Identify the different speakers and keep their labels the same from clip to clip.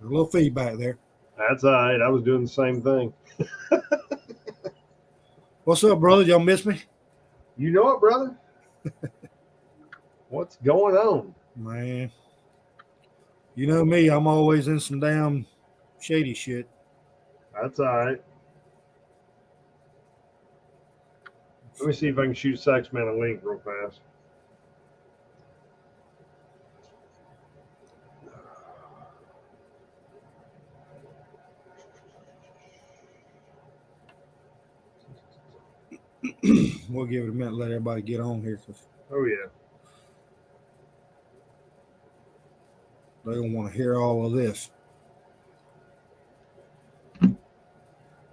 Speaker 1: A little feedback there.
Speaker 2: That's all right. I was doing the same thing.
Speaker 1: What's up, brother? Y'all miss me?
Speaker 2: You know it, brother? What's going on?
Speaker 1: Man, you know me. I'm always in some damn shady shit.
Speaker 2: That's all right. Let me see if I can shoot Saxman a link real fast.
Speaker 1: We'll give it a minute, let everybody get on here because
Speaker 2: Oh, yeah.
Speaker 1: they don't want to hear all of this.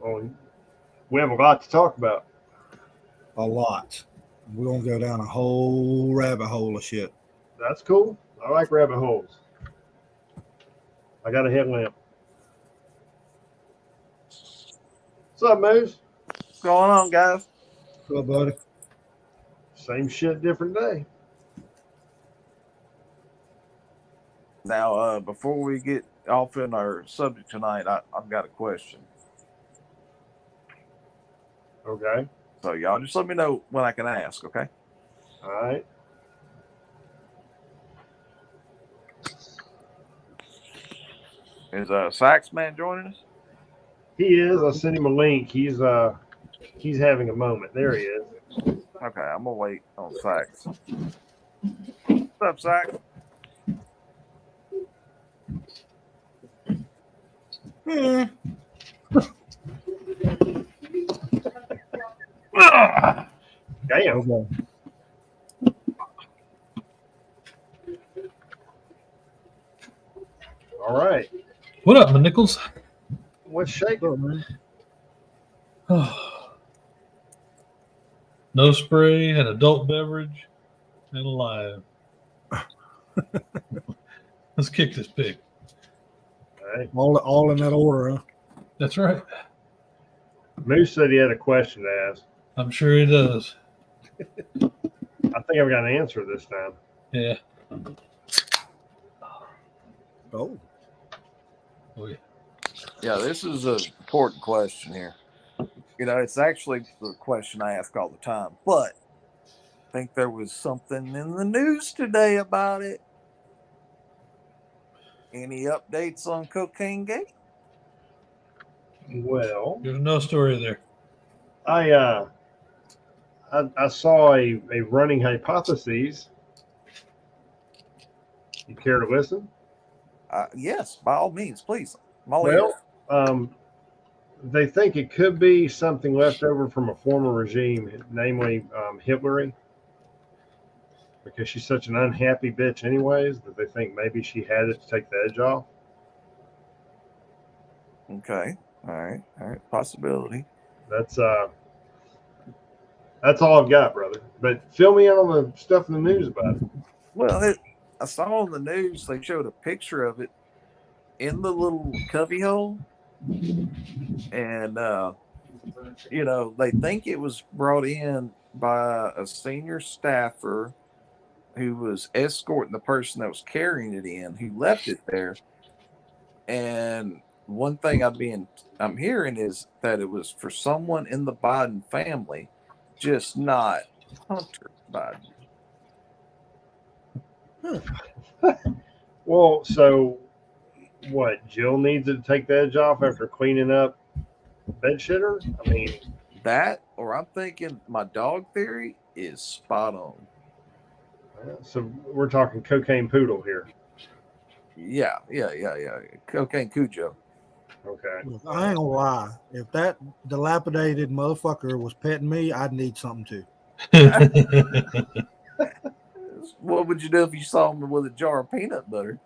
Speaker 2: Oh, we have a lot to talk about.
Speaker 1: A lot. We're going to go down a whole rabbit hole of shit.
Speaker 2: That's cool. I like rabbit holes. I got a headlamp. What's up, Moose?
Speaker 3: What's going on, guys?
Speaker 1: What's up, buddy?
Speaker 2: Same shit, different day.
Speaker 3: Now, before we get off in our subject tonight, I've got a question.
Speaker 2: Okay.
Speaker 3: So y'all just let me know when I can ask, okay?
Speaker 2: All right.
Speaker 3: Is Saxman joining us?
Speaker 2: He is. I sent him a link. He's having a moment. There he is.
Speaker 3: Okay, I'm gonna wait on Sax. What's up, Sax?
Speaker 2: Damn.
Speaker 1: Okay.
Speaker 2: All right.
Speaker 4: What up, my nickels?
Speaker 2: What's shaking?
Speaker 4: No spray, an adult beverage, and alive. Let's kick this pig.
Speaker 2: All right.
Speaker 1: All in that order, huh?
Speaker 4: That's right.
Speaker 2: Moose said he had a question to ask.
Speaker 4: I'm sure he does.
Speaker 2: I think I've got an answer this time.
Speaker 4: Yeah.
Speaker 1: Oh.
Speaker 4: Oh, yeah.
Speaker 3: Yeah, this is an important question here. You know, it's actually the question I ask all the time, but I think there was something in the news today about it. Any updates on Cocaine Gate?
Speaker 2: Well,
Speaker 4: There's no story there.
Speaker 2: I saw a running hypothesis. You care to listen?
Speaker 3: Yes, by all means, please. I'm all ears.
Speaker 2: Well, they think it could be something left over from a former regime, namely Hillary, because she's such an unhappy bitch anyways, that they think maybe she had it to take the edge off.
Speaker 3: Okay. All right. Possibility.
Speaker 2: That's all I've got, brother. But fill me in on the stuff in the news about it.
Speaker 3: Well, I saw on the news they showed a picture of it in the little cubby hole, and you know, they think it was brought in by a senior staffer who was escorting the person that was carrying it in, who left it there. And one thing I'm hearing is that it was for someone in the Biden family, just not Hunter Biden.
Speaker 2: Well, so what? Jill needs it to take the edge off after cleaning up bed shitter? I mean,
Speaker 3: that, or I'm thinking my dog theory is spot on.
Speaker 2: so we're talking cocaine poodle here.
Speaker 3: Yeah. Cocaine Cujo.
Speaker 2: Okay.
Speaker 1: Look, I ain't gonna lie. If that dilapidated motherfucker was petting me, I'd need something too.
Speaker 3: What would you do if you saw him with a jar of peanut butter?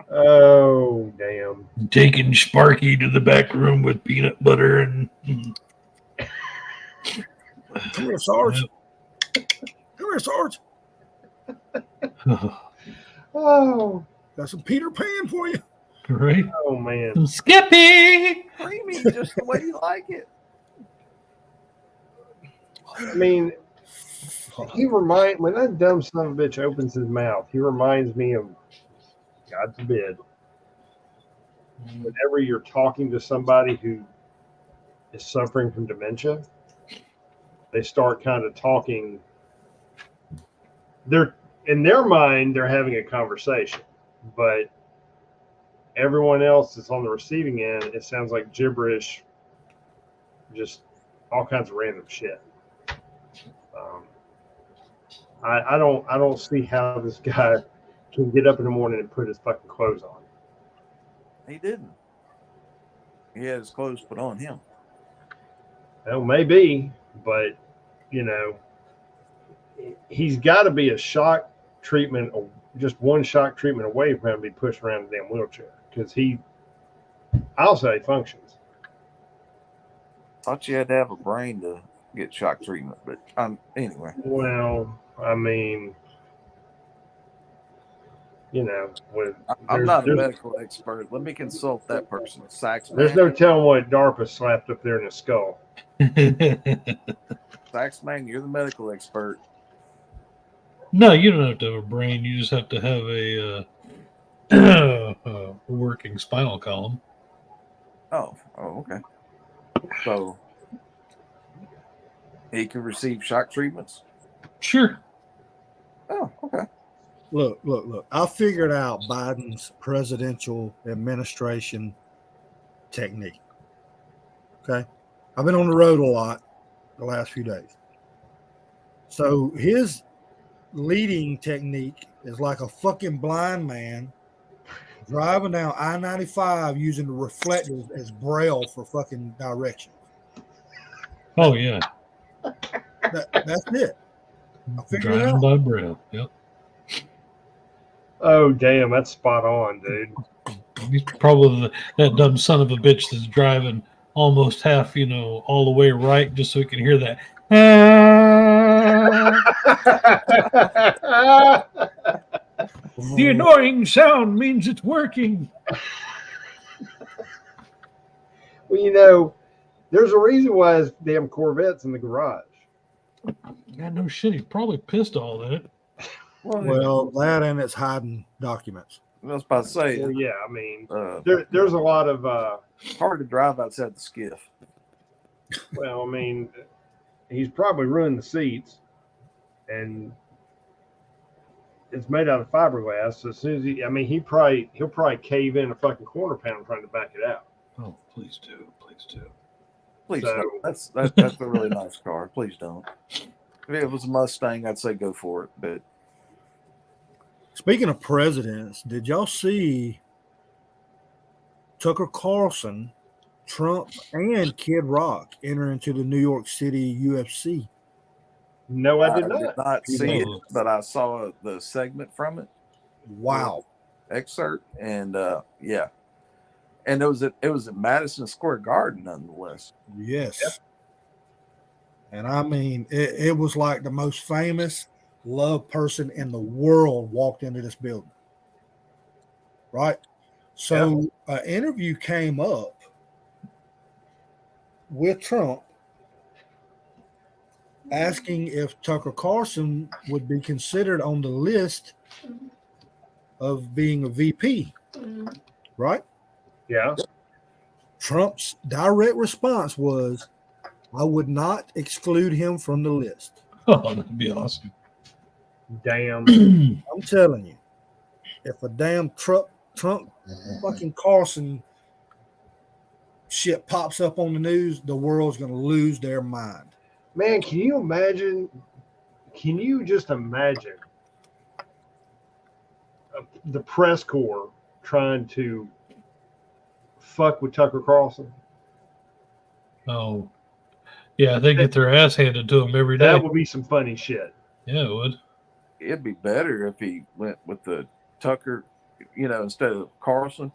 Speaker 2: Oh, damn.
Speaker 4: Taking Sparky to the back room with peanut butter and.
Speaker 1: Come here, Sarge. Come here, Sarge.
Speaker 2: Oh.
Speaker 1: Got some Peter Pan for you.
Speaker 4: Right?
Speaker 2: Oh, man.
Speaker 4: Skippy!
Speaker 3: Creamy, just the way you like it.
Speaker 2: I mean, when that dumb son of a bitch opens his mouth, he reminds me of, God forbid, whenever you're talking to somebody who is suffering from dementia, they start kind of talking. They're in their mind, they're having a conversation, but everyone else that's on the receiving end, it sounds like gibberish, just all kinds of random shit. I don't see how this guy can get up in the morning and put his fucking clothes on.
Speaker 3: He didn't. He had his clothes put on him.
Speaker 2: Well, maybe, but you know, he's got to be a shock treatment, just one shock treatment away from him to be pushed around in a damn wheelchair, because I'll say functions.
Speaker 3: Thought you had to have a brain to get shock treatment, but anyway.
Speaker 2: Well, I mean, you know,
Speaker 3: I'm not a medical expert. Let me consult that person. Saxman.
Speaker 2: There's no telling what DARPA slapped up there in the skull.
Speaker 3: Saxman, you're the medical expert.
Speaker 4: No, you don't have to have a brain. You just have to have a working spinal column.
Speaker 3: Oh, okay. So he can receive shock treatments?
Speaker 4: Sure.
Speaker 3: Oh, okay.
Speaker 1: Look. I figured out Biden's presidential administration technique. Okay. I've been on the road a lot the last few days. So his leading technique is like a fucking blind man driving down I-95 using the reflectors as braille for fucking direction.
Speaker 4: Oh, yeah.
Speaker 1: That's it. I figured it
Speaker 4: Driving
Speaker 1: out.
Speaker 4: by braille. Yep.
Speaker 2: Oh, damn, that's spot on, dude.
Speaker 4: He's probably that dumb son of a bitch that's driving almost half, all the way right just so he can hear that. The annoying sound means it's working.
Speaker 2: Well, there's a reason why his damn Corvette's in the garage.
Speaker 4: God, no shit. He's probably pissed all that.
Speaker 1: Well, that and it's hiding documents.
Speaker 3: I was about to say,
Speaker 2: Well, yeah, I mean,
Speaker 3: uh,
Speaker 2: there's a lot of,
Speaker 3: hard to drive outside the skiff.
Speaker 2: well, I mean, he's probably ruined the seats, and it's made out of fiberglass. So as soon as he'll probably cave in a fucking corner panel trying to back it out.
Speaker 4: Oh, please do. Please do.
Speaker 3: Please
Speaker 2: So-
Speaker 3: don't. That's a really nice car. Please don't. If it was a Mustang, I'd say go for it. But
Speaker 1: Speaking of presidents, did y'all see Tucker Carlson, Trump, and Kid Rock enter into the New York City UFC?
Speaker 2: No, I did
Speaker 3: I
Speaker 2: not.
Speaker 3: did not see it,
Speaker 4: No.
Speaker 3: but I saw the segment from it,
Speaker 1: Wow.
Speaker 3: excerpt, and yeah, and it was at Madison Square Garden, nonetheless.
Speaker 1: Yes.
Speaker 2: Yep.
Speaker 1: And I mean, it was like the most famous loved person in the world walked into this building. Right? So an interview came up with Trump asking if Tucker Carlson would be considered on the list of being a VP. Right?
Speaker 2: Yeah.
Speaker 1: Trump's direct response was, I would not exclude him from the list.
Speaker 4: Oh, that'd be awesome.
Speaker 2: Damn.
Speaker 1: I'm telling you, if a damn Trump fucking Carlson shit pops up on the news, the world's going to lose their mind.
Speaker 2: Man, can you imagine? Can you just imagine the press corps trying to fuck with Tucker Carlson?
Speaker 4: Oh, yeah. They get their ass handed to them every day.
Speaker 2: That would be some funny shit.
Speaker 4: Yeah, it would.
Speaker 3: It'd be better if he went with the Tucker, instead of Carlson,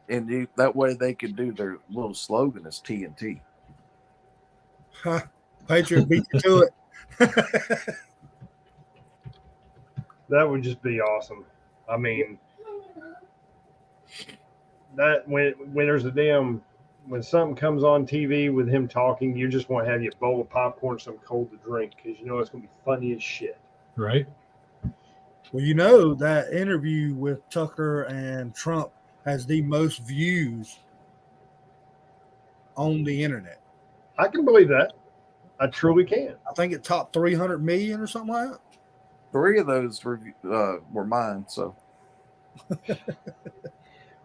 Speaker 3: and that way they could do their little slogan as TNT.
Speaker 1: Patriot beat you to it.
Speaker 2: That would just be awesome. I mean, that when there's when something comes on TV with him talking, you just want to have you a bowl of popcorn, something cold to drink, because it's going to be funny as shit.
Speaker 4: Right?
Speaker 1: Well, that interview with Tucker and Trump has the most views on the internet.
Speaker 2: I can believe that. I truly can.
Speaker 1: I think it topped 300 million or something like that.
Speaker 3: 3 of those were mine. So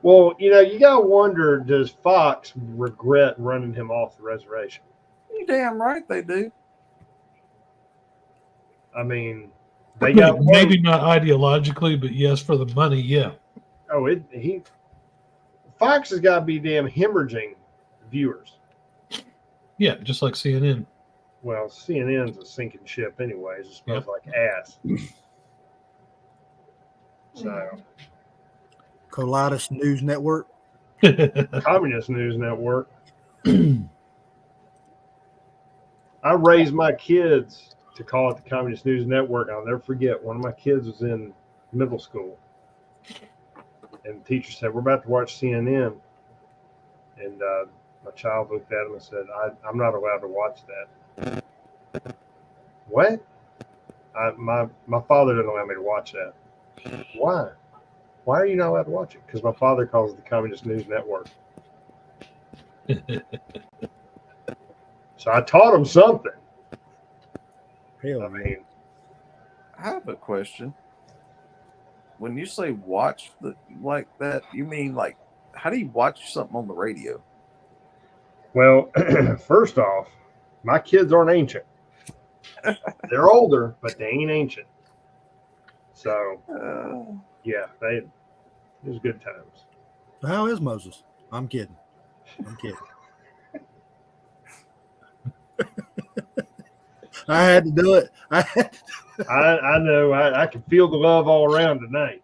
Speaker 2: Well, you gotta wonder: does Fox regret running him off the reservation?
Speaker 3: you damn right they do.
Speaker 2: I mean, they got
Speaker 4: maybe not ideologically, but yes, for the money, yeah.
Speaker 2: Fox has got to be damn hemorrhaging viewers.
Speaker 4: Yeah, just like CNN.
Speaker 2: Well, CNN's a sinking ship, anyways. It smells like ass. So,
Speaker 1: Colitis News Network.
Speaker 2: Communist News Network. I raised my kids to call it the Communist News Network. I'll never forget. One of my kids was in middle school, and the teacher said, "We're about to watch CNN," and my child looked at him and said, "I'm not allowed to watch that." What? My father didn't allow me to watch that. Why? Why are you not allowed to watch it? Because my father calls it the Communist News Network. So I taught him something.
Speaker 1: Hell,
Speaker 2: I mean,
Speaker 3: I have a question. When you say watch like that, you mean like how do you watch something on the radio?
Speaker 2: well, first off, my kids aren't ancient. They're older, but they ain't ancient. So, yeah, it was good times.
Speaker 1: how is Moses? I'm kidding. I had to do it.
Speaker 2: I know. I can feel the love all around tonight.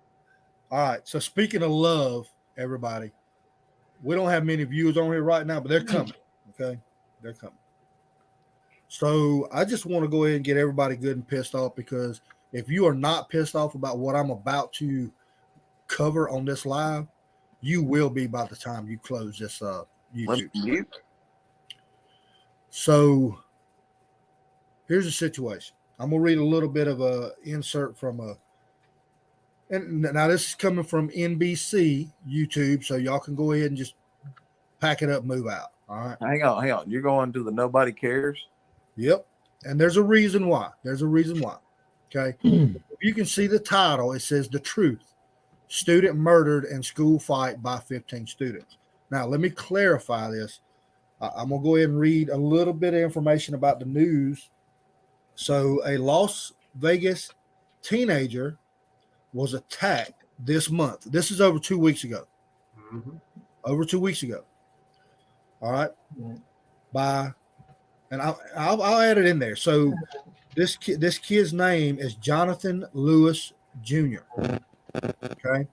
Speaker 1: All right. So speaking of love, everybody, we don't have many viewers on here right now, but they're coming. Okay, they're coming. So I just want to go ahead and get everybody good and pissed off, because if you are not pissed off about what I'm about to cover on this live, you will be by the time you close this YouTube. So here's the situation. I'm gonna read a little bit of a insert from and now this is coming from NBC YouTube, so y'all can go ahead and just pack it up, move out. All right.
Speaker 3: Hang on. You're going to the Nobody Cares?
Speaker 1: Yep. And there's a reason why. Okay. If you can see the title, it says The Truth: Student Murdered in School Fight by 15 Students. Now, let me clarify this. I'm going to go ahead and read a little bit of information about the news. So, a Las Vegas teenager was attacked this month. This is over 2 weeks ago.
Speaker 2: Mm-hmm.
Speaker 1: Over 2 weeks ago. All right. And I'll add it in there. So this kid's name is Jonathan Lewis Jr. Okay,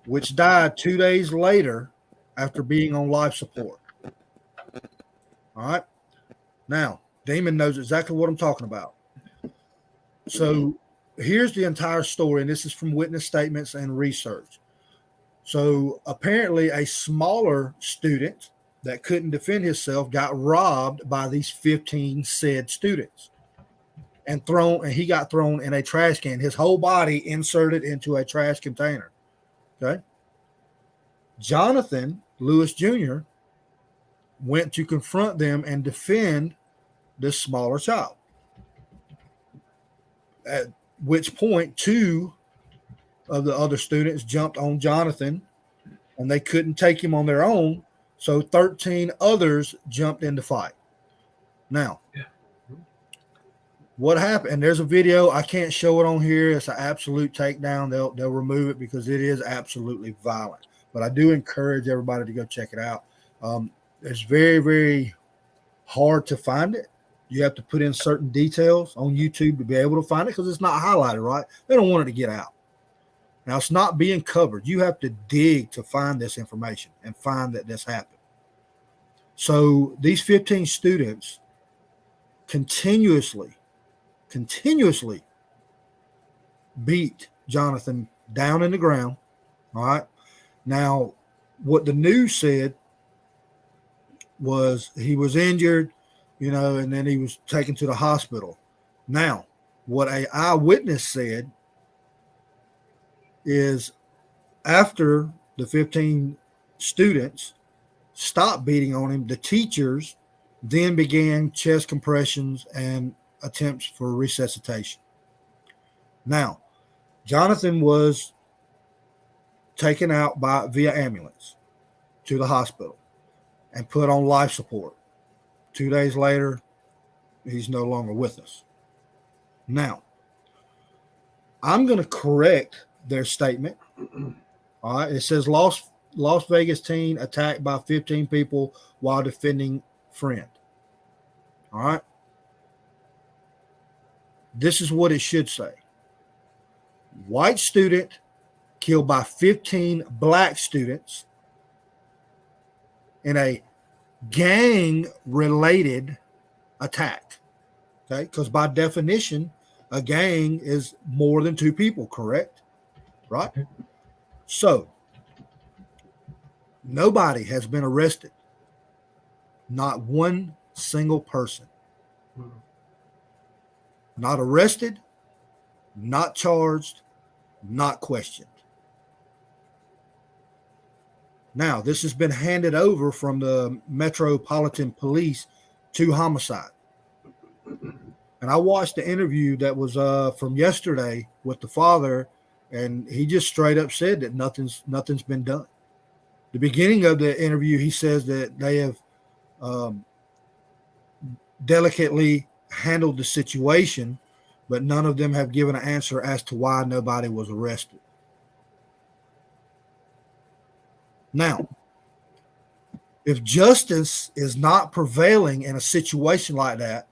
Speaker 1: which died 2 days later after being on life support. All right. Now, Damon knows exactly what I'm talking about. So here's the entire story, and this is from witness statements and research. So apparently a smaller student that couldn't defend himself got robbed by these 15 said students and he got thrown in a trash can, his whole body inserted into a trash container. Okay. Jonathan Lewis Jr. went to confront them and defend this smaller child. At which point, 2 of the other students jumped on Jonathan, and they couldn't take him on their own. So 13 others jumped in the fight. Now, what happened? And there's a video. I can't show it on here. It's an absolute takedown. They'll remove it because it is absolutely violent. But I do encourage everybody to go check it out. It's very, very hard to find it. You have to put in certain details on YouTube to be able to find it because it's not highlighted, right? They don't want it to get out. Now, it's not being covered. You have to dig to find this information and find that this happened. So these 15 students continuously beat Jonathan down in the ground. All right. Now, what the news said was he was injured, and then he was taken to the hospital. Now, what an eyewitness said is after the 15 students stopped beating on him, the teachers then began chest compressions and attempts for resuscitation. Now, Jonathan was taken out via ambulance to the hospital and put on life support. 2 days later, he's no longer with us. Now, I'm going to correct their statement. All right. It says Las Vegas teen attacked by 15 people while defending friend. All right. This is what it should say. White student killed by 15 black students in a gang-related attack. Okay, because by definition, a gang is more than two people, correct? Right? So, nobody has been arrested. Not one single person. Not arrested, not charged, not questioned. Now, this has been handed over from the Metropolitan Police to homicide. And I watched the interview that was from yesterday with the father, and he just straight up said that nothing's been done. The beginning of the interview, he says that they have delicately handled the situation, but none of them have given an answer as to why nobody was arrested. Now, if justice is not prevailing in a situation like that,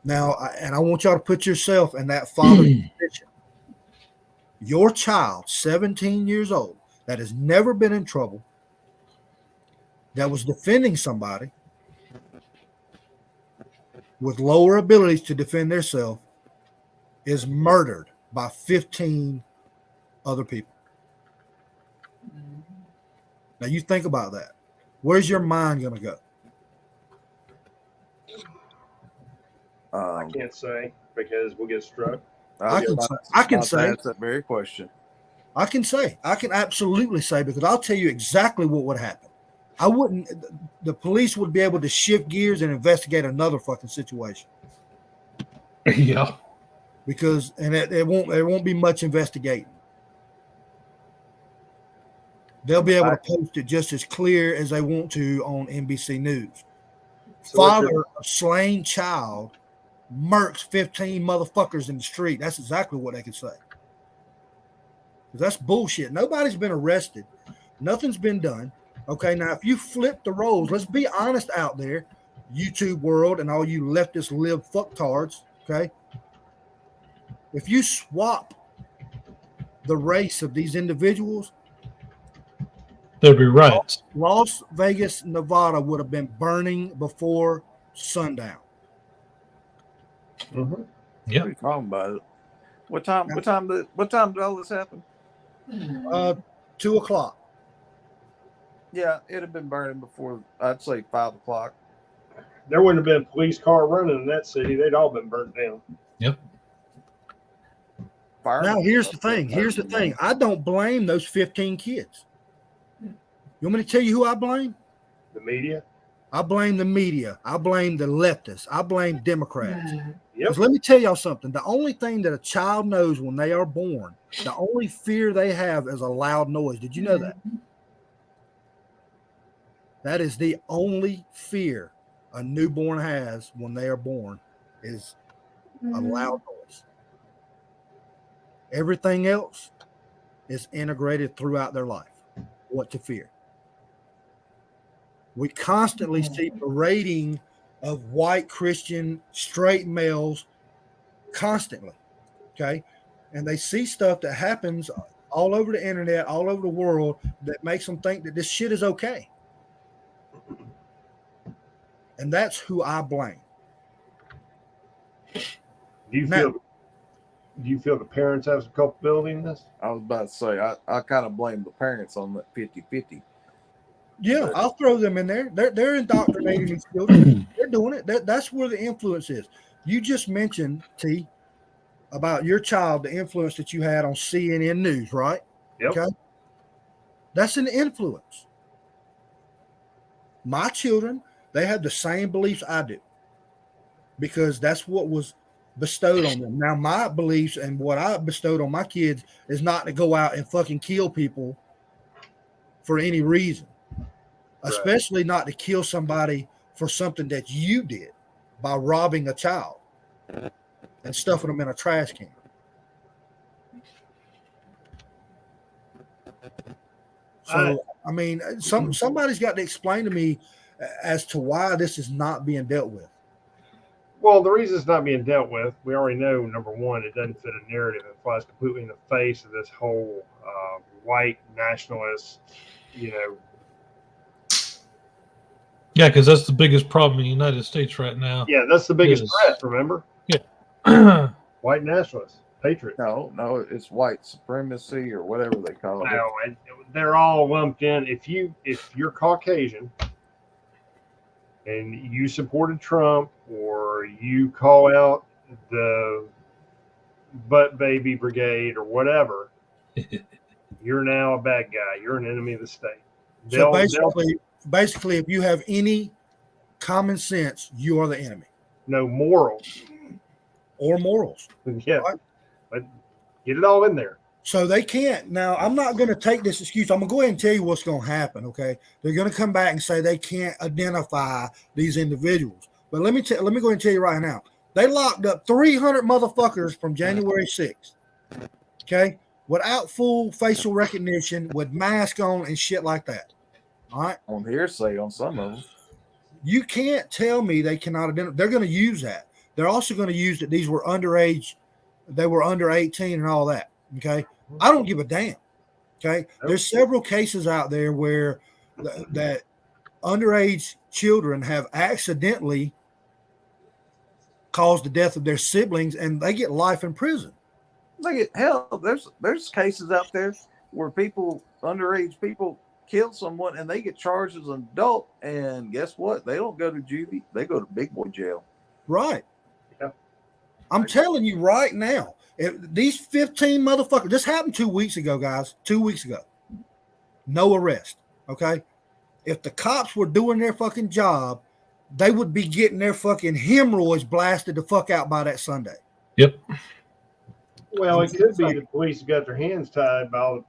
Speaker 1: now, and I want y'all to put yourself in that father's position. Your child, 17 years old, that has never been in trouble, that was defending somebody with lower abilities to defend themselves, is murdered by 15 other people. Now you think about that. Where's your mind going to go?
Speaker 2: I can't say because we'll get struck.
Speaker 1: I can say
Speaker 3: that's that very question.
Speaker 1: I can absolutely say, because I'll tell you exactly what would happen. The police would be able to shift gears and investigate another fucking situation.
Speaker 4: Yeah.
Speaker 1: Because there won't be much investigating. They'll be able to post it just as clear as they want to on NBC News. Father of slain child murks 15 motherfuckers in the street. That's exactly what they could say. That's bullshit. Nobody's been arrested. Nothing's been done. Okay, now if you flip the roles, let's be honest out there, YouTube world and all you leftist live fucktards, okay? If you swap the race of these individuals,
Speaker 4: there'd be riots.
Speaker 1: Las Vegas, Nevada would have been burning before sundown.
Speaker 2: Mm-hmm.
Speaker 4: Yeah.
Speaker 3: What are you talking about it? What time did all this happen?
Speaker 1: 2 o'clock.
Speaker 3: Yeah, it'd have been burning before, I'd say 5 o'clock.
Speaker 2: There wouldn't have been a police car running in that city. They'd all been burnt down.
Speaker 4: Yep.
Speaker 1: Now, here's the thing. I don't blame those 15 kids. You want me to tell you who I blame?
Speaker 2: The media?
Speaker 1: I blame the media. I blame the leftists. I blame Democrats.
Speaker 2: Yep.
Speaker 1: Because let me tell y'all something. The only thing that a child knows when they are born, the only fear they have is a loud noise. Did you know that? That is the only fear a newborn has when they are born is a loud noise. Everything else is integrated throughout their life. What to fear. We constantly see parading of white Christian straight males constantly. Okay. And they see stuff that happens all over the internet, all over the world that makes them think that this shit is okay. And that's who I blame.
Speaker 2: Do you feel the parents have some culpability in this?
Speaker 3: I was about to say, I kind of blame the parents on that 50-50.
Speaker 1: Yeah, I'll throw them in there. They're indoctrinating these children. They're doing it. That's where the influence is. You just mentioned, T, about your child, the influence that you had on CNN News, right?
Speaker 2: Yep.
Speaker 1: Okay. That's an influence. My children, they have the same beliefs I do because that's what was bestowed on them. Now, my beliefs and what I bestowed on my kids is not to go out and fucking kill people for any reason, especially not to kill somebody for something that you did by robbing a child and stuffing them in a trash can. So, I mean, somebody's got to explain to me as to why this is not being dealt with.
Speaker 2: Well, the reason it's not being dealt with, we already know, number one, it doesn't fit a narrative. It flies completely in the face of this whole white nationalist,
Speaker 4: Yeah, because that's the biggest problem in the United States right now.
Speaker 2: Yeah, that's the biggest
Speaker 4: Yes.
Speaker 2: threat, remember?
Speaker 4: Yeah.
Speaker 2: White nationalists, patriots.
Speaker 3: No, it's white supremacy or whatever they call it.
Speaker 2: No, and they're all lumped in. If you're Caucasian and you supported Trump or you call out the butt baby brigade or whatever, you're now a bad guy. You're an enemy of the state.
Speaker 1: So basically, if you have any common sense, you are the enemy.
Speaker 2: No morals.
Speaker 1: Or morals.
Speaker 2: Yeah.
Speaker 1: Right.
Speaker 2: But get it all in there.
Speaker 1: So they can't. Now, I'm not going to take this excuse. I'm going to go ahead and tell you what's going to happen, okay? They're going to come back and say they can't identify these individuals. But let me go ahead and tell you right now. They locked up 300 motherfuckers from January 6th, okay? Without full facial recognition, with mask on and shit like that. All right?
Speaker 3: On hearsay on some of them.
Speaker 1: You can't tell me they cannot identify. They're going to use that. They're also going to use that these were underage. They were under 18 and all that. Okay. I don't give a damn. Okay. There's several cases out there where that underage children have accidentally caused the death of their siblings and they get life in prison.
Speaker 3: There's cases out there where underage people kill someone and they get charged as an adult. And guess what? They don't go to juvie. They go to big boy jail.
Speaker 1: Right.
Speaker 2: Yeah.
Speaker 1: I'm telling you right now, if these 15 motherfuckers, this happened 2 weeks ago, guys, 2 weeks ago. No arrest. Okay. If the cops were doing their fucking job, they would be getting their fucking hemorrhoids blasted the fuck out by that Sunday.
Speaker 4: Yep.
Speaker 2: Well, it could be the police got their hands tied by all the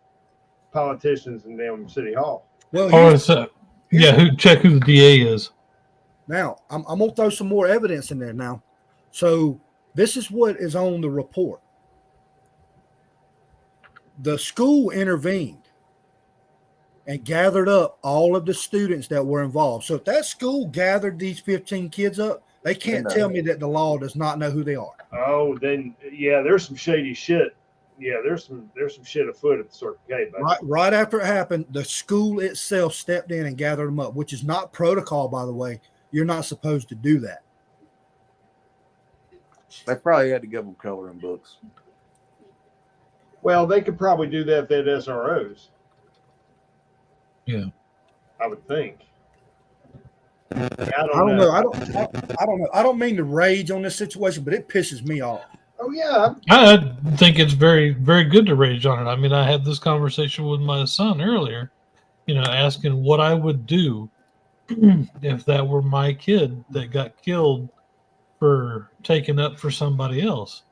Speaker 2: politicians in damn City Hall.
Speaker 1: Well,
Speaker 4: check who the DA is.
Speaker 1: Now, I'm going to throw some more evidence in there now. So this is what is on the report. The school intervened and gathered up all of the students that were involved. So if that school gathered these 15 kids up, they can't tell me that the law does not know who they are.
Speaker 2: Oh, then yeah, there's some shady shit. Yeah, there's some shit afoot at the Circle K.
Speaker 1: Right after it happened, the school itself stepped in and gathered them up, which is not protocol, by the way. You're not supposed to do that.
Speaker 3: They probably had to give them coloring books.
Speaker 2: Well, they could probably do that if they had SROs.
Speaker 4: Yeah,
Speaker 2: I would think. I
Speaker 1: don't know. I don't know. I don't mean to rage on this situation, but it pisses me off.
Speaker 2: Oh yeah,
Speaker 4: I think it's very, very good to rage on it. I mean, I had this conversation with my son earlier, asking what I would do if that were my kid that got killed for taking up for somebody else.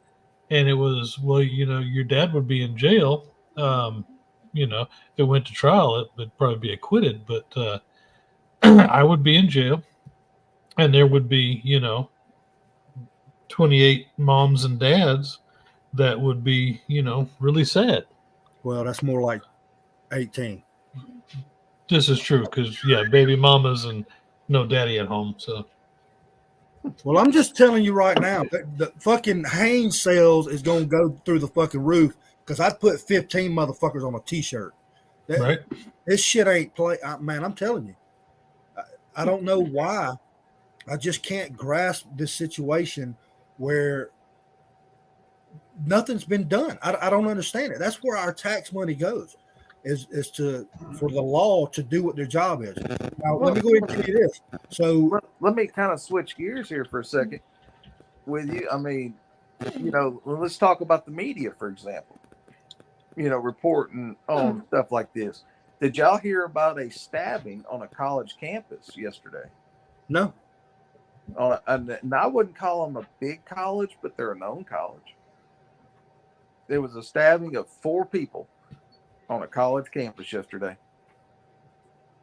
Speaker 4: And it was, well, your dad would be in jail. If it went to trial, it would probably be acquitted, but I would be in jail and there would be, 28 moms and dads that would be, really sad.
Speaker 1: Well, that's more like 18.
Speaker 4: This is true because, baby mamas and no daddy at home. So,
Speaker 1: well, I'm just telling you right now, the fucking Hanes sales is going to go through the fucking roof because I'd put 15 motherfuckers on a T-shirt.
Speaker 4: Right?
Speaker 1: This shit ain't play. Man, I'm telling you. I don't know why. I just can't grasp this situation where nothing's been done. I don't understand it. That's where our tax money goes, is for the law to do what their job is. Now, let me go ahead and tell you this. So
Speaker 3: let me kind of switch gears here for a second with you. I mean, let's talk about the media, for example. Reporting on stuff like this. Did y'all hear about a stabbing on a college campus yesterday?
Speaker 1: No.
Speaker 3: And I wouldn't call them a big college, but they're a known college. There was a stabbing of 4 people on a college campus yesterday.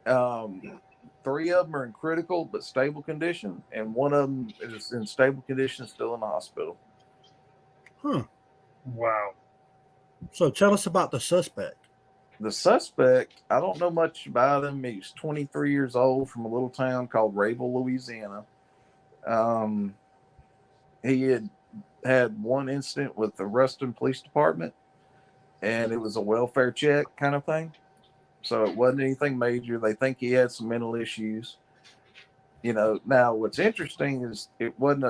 Speaker 3: 3 of them are in critical but stable condition, and 1 of them is in stable condition, still in the hospital.
Speaker 1: Huh.
Speaker 2: Wow.
Speaker 1: So tell us about the suspect.
Speaker 3: The suspect, I don't know much about him. He's 23 years old from a little town called Rayville, Louisiana. He had 1 incident with the Ruston Police Department, and it was a welfare check kind of thing. So it wasn't anything major. They think he had some mental issues. Now what's interesting is it was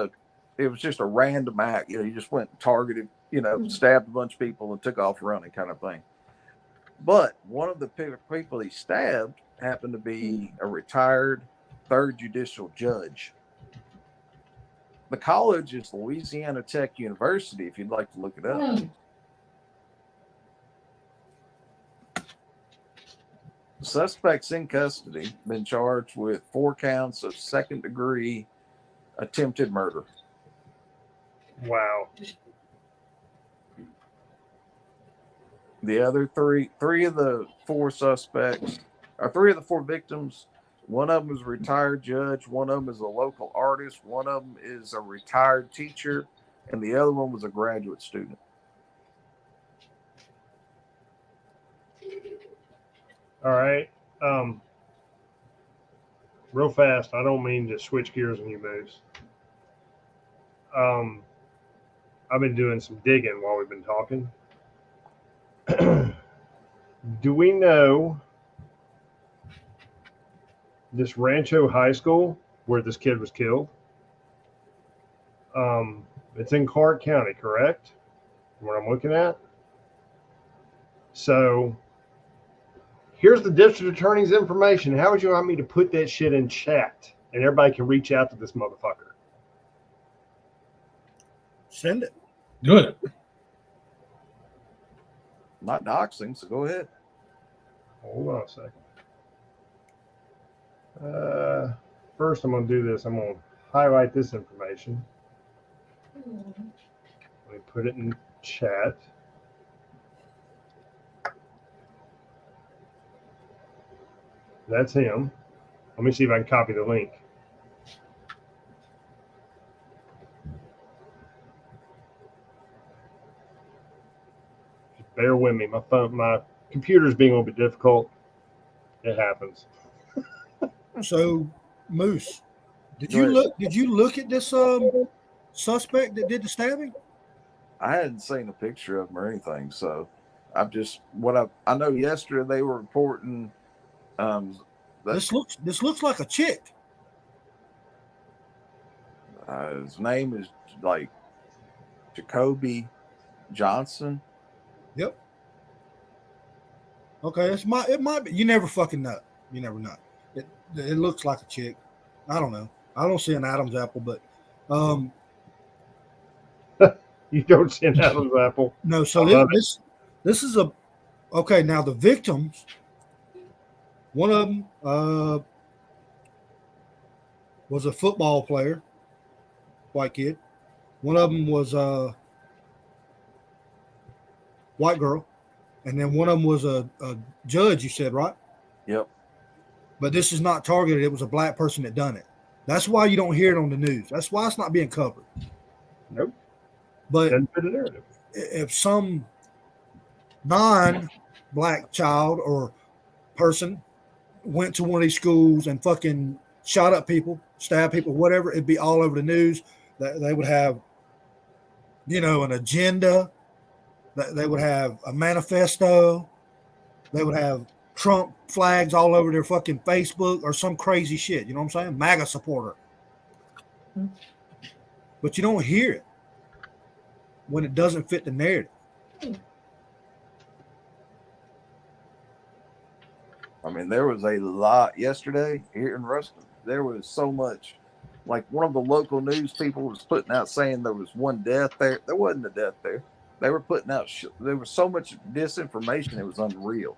Speaker 3: just a random act. He just went and targeted, stabbed a bunch of people and took off running kind of thing. But one of the people he stabbed happened to be a retired 3rd Judicial Judge. The college is Louisiana Tech University, if you'd like to look it up. The suspect's in custody, been charged with 4 counts of 2nd-degree attempted murder.
Speaker 2: Wow.
Speaker 3: The other three of the 4 suspects, or 3 of the 4 victims, one of them is a retired judge, one of them is a local artist, one of them is a retired teacher, and the other one was a graduate student.
Speaker 2: All right. Real fast. I don't mean to switch gears on you, Moose. I've been doing some digging while we've been talking. Do we know this Rancho High School where this kid was killed? It's in Clark County, correct? What I'm looking at. So here's the district attorney's information. How would you want me to put that shit in chat and everybody can reach out to this motherfucker?
Speaker 1: Send it.
Speaker 4: Good.
Speaker 3: Not doxing, so go ahead.
Speaker 2: Hold on a second. First, I'm going to do this. I'm going to highlight this information. Let me put it in chat. That's him. Let me see if I can copy the link. Just bear with me. My computer's being a little bit difficult. It happens.
Speaker 1: So, Moose, did
Speaker 3: Go
Speaker 1: you
Speaker 3: ahead.
Speaker 1: look? Did you look at this suspect that did the stabbing?
Speaker 3: I hadn't seen a picture of him or anything, so I've just I know yesterday they were reporting
Speaker 1: This looks like a chick.
Speaker 3: his name is like Jacoby Johnson.
Speaker 1: Yep. Okay, it might be. You never fucking know. You never know. It looks like a chick. I don't know. I don't see an Adam's apple, but
Speaker 2: You don't see an Adam's apple.
Speaker 1: no. So
Speaker 2: I love
Speaker 1: this is a okay. Now the victims. One of them was a football player, white kid. One of them was a white girl, and then one of them was a judge. You said, right?
Speaker 3: Yep.
Speaker 1: But this is not targeted. It was a black person that done it. That's why you don't hear it on the news. That's why it's not being covered.
Speaker 2: Nope.
Speaker 1: But
Speaker 2: Doesn't fit the narrative.
Speaker 1: if some non-black child or person went to one of these schools and fucking shot up people, stabbed people, whatever, it'd be all over the news. That they would have, an agenda. That they would have a manifesto. They would have Trump flags all over their fucking Facebook or some crazy shit. You know what I'm saying? MAGA supporter. But you don't hear it when it doesn't fit the narrative.
Speaker 3: I mean, there was a lot yesterday here in Ruston. There was so much. Like one of the local news people was putting out saying there was 1 death there. There wasn't a death there. They were putting out. There was so much disinformation. It was unreal.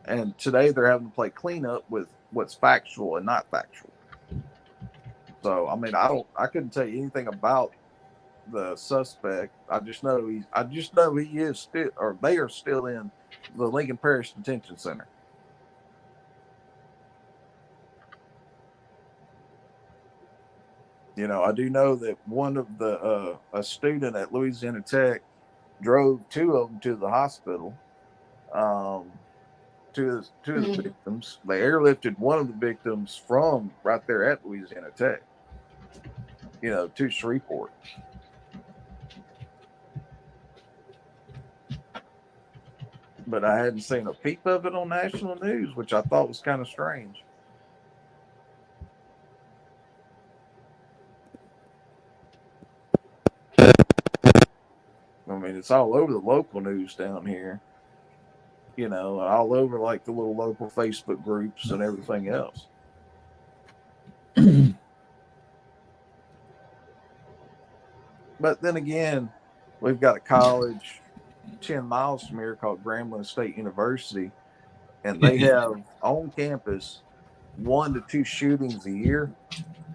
Speaker 3: And today they're having to play cleanup with what's factual and not factual. So I mean, I couldn't tell you anything about the suspect. I just know he is still, or they are still in the Lincoln Parish Detention Center. You know, I do know that one of the a student at Louisiana Tech drove two of them to the hospital. To the victims, they airlifted one of the victims from right there at Louisiana Tech. You know, to Shreveport. But I hadn't seen a peep of it on national news, which I thought was kind of strange. I mean, it's all over the local news down here, you know, all over like the little local Facebook groups and everything else. But then again, we've got a college 10 miles from here called Grambling State University, and they have on campus 1 to 2 shootings a year,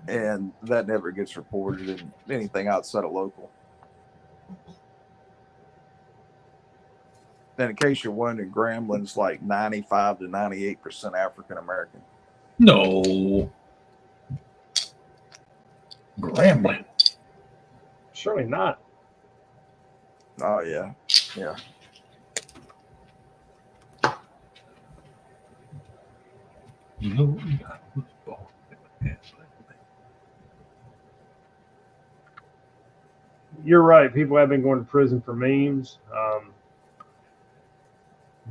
Speaker 3: and that never gets reported in anything outside of local. And in case you're wondering, Grambling's like 95 to 98% African American.
Speaker 4: No. Grambling.
Speaker 2: Surely not.
Speaker 3: Oh yeah, yeah.
Speaker 4: You know,
Speaker 2: You're right. People have been going to prison for memes.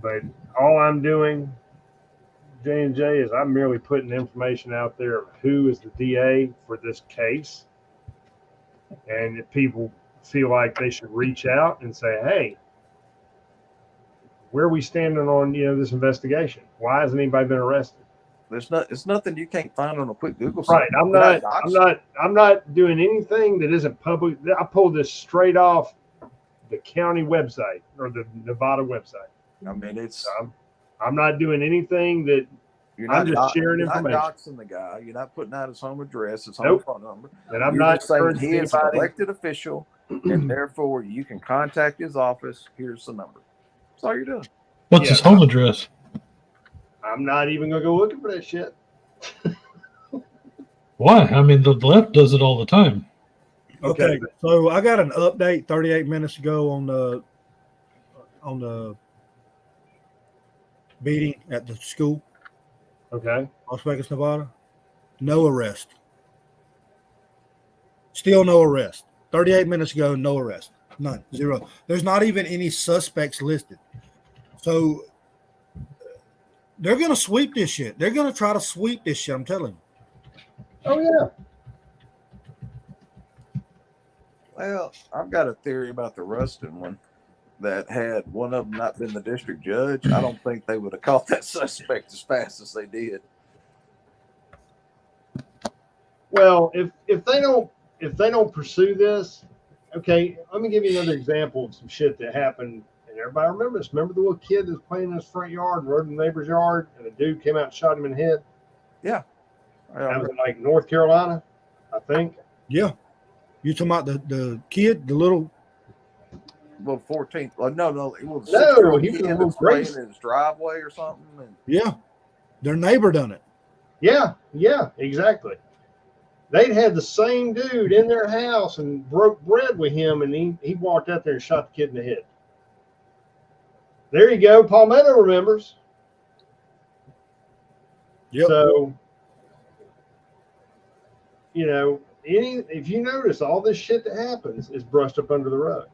Speaker 2: But all I'm doing, J&J, is I'm merely putting information out there of who is the DA for this case. And if people feel like they should reach out and say, hey, where are we standing on, this investigation? Why hasn't anybody been arrested?
Speaker 3: It's nothing you can't find on a quick Google search.
Speaker 2: Right. I'm not doing anything that isn't public. I pulled this straight off the county website or the Nevada website.
Speaker 3: I mean, it's.
Speaker 2: I'm not doing anything that I'm just sharing information.
Speaker 3: You're not doxing the guy. You're not putting out his home address, his home
Speaker 2: Nope.
Speaker 3: phone number.
Speaker 2: And I'm
Speaker 3: You're
Speaker 2: not
Speaker 3: just saying
Speaker 2: encouraging
Speaker 3: he is an
Speaker 2: anybody.
Speaker 3: elected official, and therefore you can contact his office. Here's the number. That's all you're doing.
Speaker 4: what's his home address?
Speaker 2: I'm not even gonna go looking for that shit.
Speaker 4: Why? I mean, the left does it all the time.
Speaker 1: Okay, so I got an update 38 minutes ago on the beating at the school,
Speaker 2: Okay.
Speaker 1: Las Vegas, Nevada. No arrest. Still no arrest. 38 minutes ago, no arrest. None. Zero. There's not even any suspects listed. So they're going to sweep this shit. They're going to try to sweep this shit, I'm telling you.
Speaker 2: Oh yeah.
Speaker 3: Well, I've got a theory about the Ruston one that had one of them not been the district judge, I don't think they would have caught that suspect as fast as they did.
Speaker 2: Well, if they don't pursue this, okay, let me give you another example of some shit that happened. And everybody remember this. Remember the little kid that was playing in his front yard and rode in the neighbor's yard, and the dude came out and shot him in the head?
Speaker 3: Yeah.
Speaker 2: That was in like North Carolina, I think.
Speaker 1: Yeah. You talking about the kid, the little
Speaker 3: 14th. No, it was
Speaker 2: No, he was
Speaker 3: kid
Speaker 2: a
Speaker 3: that
Speaker 2: little
Speaker 3: was playing
Speaker 2: crazy.
Speaker 3: in his driveway or something. And
Speaker 1: yeah. Their neighbor done it.
Speaker 2: Yeah, exactly. They'd had the same dude in their house and broke bread with him, and he walked out there and shot the kid in the head. There you go. Palmetto remembers.
Speaker 1: Yep.
Speaker 2: So, if you notice, all this shit that happens is brushed up under the rug.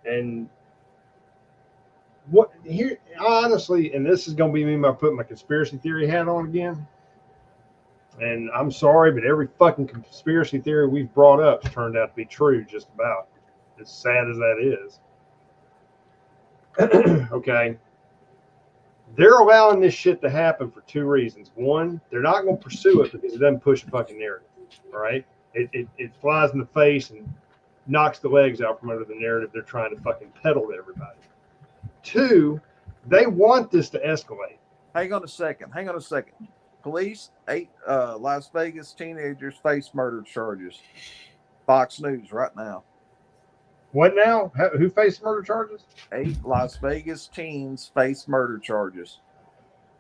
Speaker 2: And what here, honestly, and this is going to be me putting my conspiracy theory hat on again. And I'm sorry, but every fucking conspiracy theory we've brought up has turned out to be true, just about. As sad as that is. Okay. They're allowing this shit to happen for two reasons. One, they're not going to pursue it because it doesn't push a fucking narrative. All right. It flies in the face and knocks the legs out from under the narrative they're trying to fucking peddle to everybody. Two, They want this to escalate.
Speaker 3: Hang on a second. Police, 8 Las Vegas teenagers face murder charges. Fox News right now.
Speaker 2: What now? Who faced murder charges?
Speaker 3: 8 Las Vegas teens face murder charges.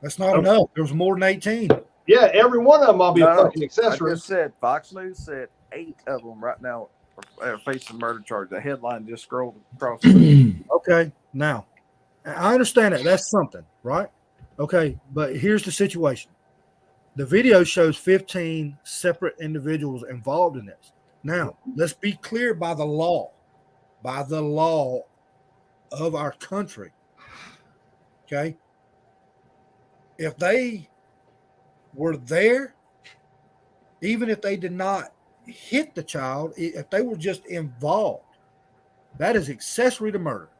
Speaker 1: That's not enough. There was more than 18.
Speaker 2: Yeah, every one of them I'll be a
Speaker 3: No,
Speaker 2: fucking accessory.
Speaker 3: I just said Fox News said 8 of them right now are facing murder charge. The headline just scrolled across.
Speaker 1: Okay, now I understand that. That's something, right? Okay, but here's the situation. The video shows 15 separate individuals involved in this. Now, let's be clear by the law of our country. Okay? If they were there, even if they did not hit the child, if they were just involved, that is accessory to murder.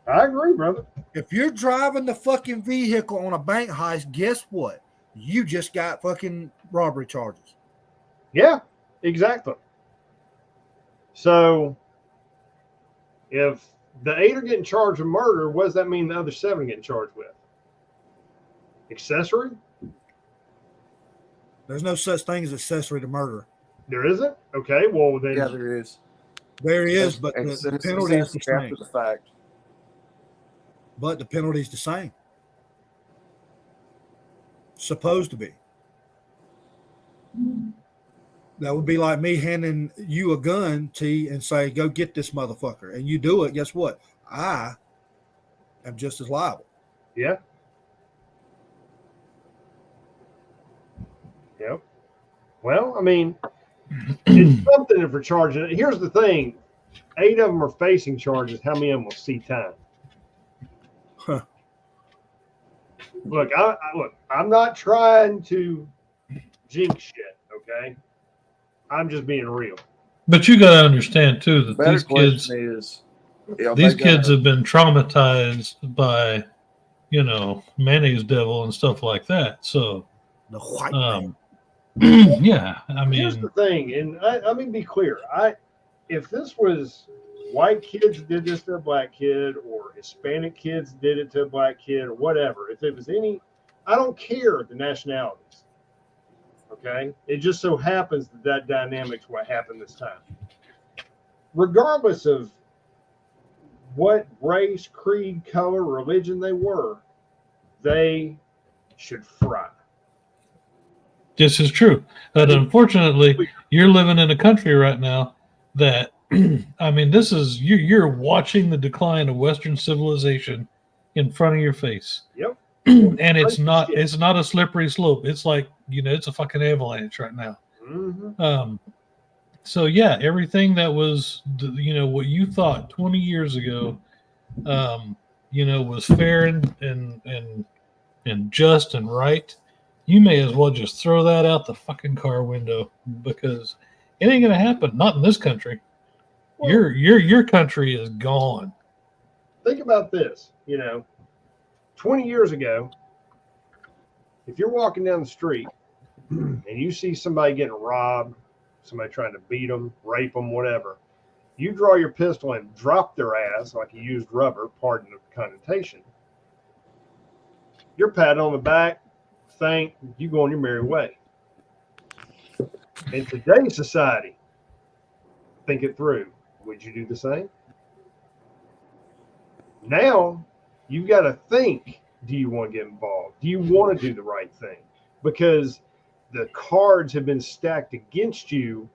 Speaker 2: I agree, brother.
Speaker 1: If you're driving the fucking vehicle on a bank heist, guess what? You just got fucking robbery charges.
Speaker 2: Yeah, exactly. So if the 8 are getting charged with murder, what does that mean the other 7 are getting charged with? Accessory?
Speaker 1: There's no such thing as accessory to murder.
Speaker 2: There isn't? Okay, well then
Speaker 3: Yeah, there is.
Speaker 1: There is, but the penalty is the same.
Speaker 3: After the fact.
Speaker 1: But the penalty is the same. Supposed to be. That would be like me handing you a gun, T, and say, go get this motherfucker. And you do it, guess what? I am just as liable.
Speaker 2: Yeah. Yep. Well, I mean, it's something if we're charging it. Here's the thing. 8 of them are facing charges. How many of them will see time?
Speaker 1: Huh.
Speaker 2: Look, I'm not trying to jinx shit, okay? I'm just being real.
Speaker 4: But you got to understand too that
Speaker 3: Better
Speaker 4: these kids,
Speaker 3: question is,
Speaker 4: these kids have been traumatized by, mayonnaise devil and stuff like that. So,
Speaker 1: The white man.
Speaker 4: yeah, I
Speaker 2: Here's
Speaker 4: mean,
Speaker 2: the thing, and let me be clear. If this was white kids did this to a black kid, or Hispanic kids did it to a black kid, or whatever, if it was any, I don't care the nationalities. Okay, it just so happens that dynamic's what happened this time. Regardless of what race, creed, color, religion they were, they should fry.
Speaker 4: this is true. But unfortunately, you're living in a country right now that, I mean, this is you're watching the decline of Western civilization in front of your face.
Speaker 2: Yep.
Speaker 4: And it's not a slippery slope. It's like, it's a fucking avalanche right now.
Speaker 2: Mm-hmm.
Speaker 4: So yeah, everything that was, what you thought 20 years ago, was fair and just and right. You may as well just throw that out the fucking car window, because it ain't gonna happen. Not in this country.
Speaker 2: Well,
Speaker 4: Your country is gone.
Speaker 2: think about this. 20 years ago, if you're walking down the street and you see somebody getting robbed, somebody trying to beat them, rape them, whatever, you draw your pistol and drop their ass like you used rubber, pardon the connotation. You're patted on the back, thank you, go on your merry way. In today's society, think it through. Would you do the same? Now, you've got to think, do you want to get involved? Do you want to do the right thing? Because the cards have been stacked against you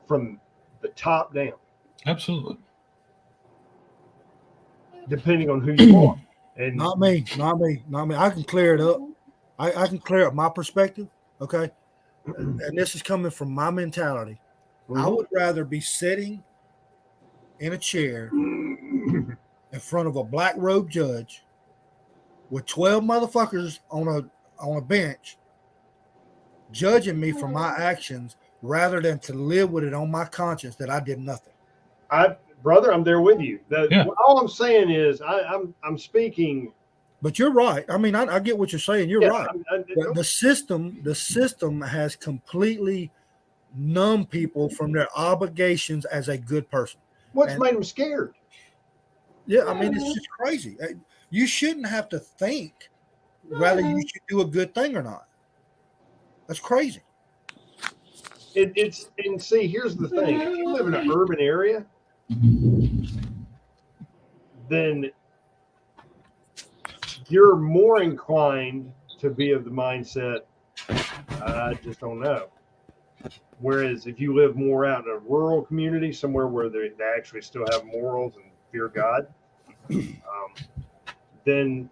Speaker 2: from the top down.
Speaker 4: Absolutely.
Speaker 2: Depending on who you are. And
Speaker 1: Not me. I can clear it up. I can clear up my perspective. Okay. And this is coming from my mentality. I would rather be sitting in a chair in front of a black robe judge with 12 motherfuckers on a bench judging me for my actions, rather than to live with it on my conscience that I did nothing.
Speaker 2: Brother, I'm there with you.
Speaker 4: Yeah.
Speaker 2: All I'm saying is I'm speaking.
Speaker 1: But you're right. I mean, I get what you're saying. You're right.
Speaker 2: I-
Speaker 1: The system has completely numbed people from their obligations as a good person.
Speaker 2: What's
Speaker 1: And-
Speaker 2: made them scared?
Speaker 1: Yeah, I mean, it's just crazy. You shouldn't have to think whether you should do a good thing or not. That's crazy.
Speaker 2: It's and see, here's the thing: if you live in an urban area, then you're more inclined to be of the mindset, I just don't know. Whereas if you live more out in a rural community, somewhere where they actually still have morals and fear God, then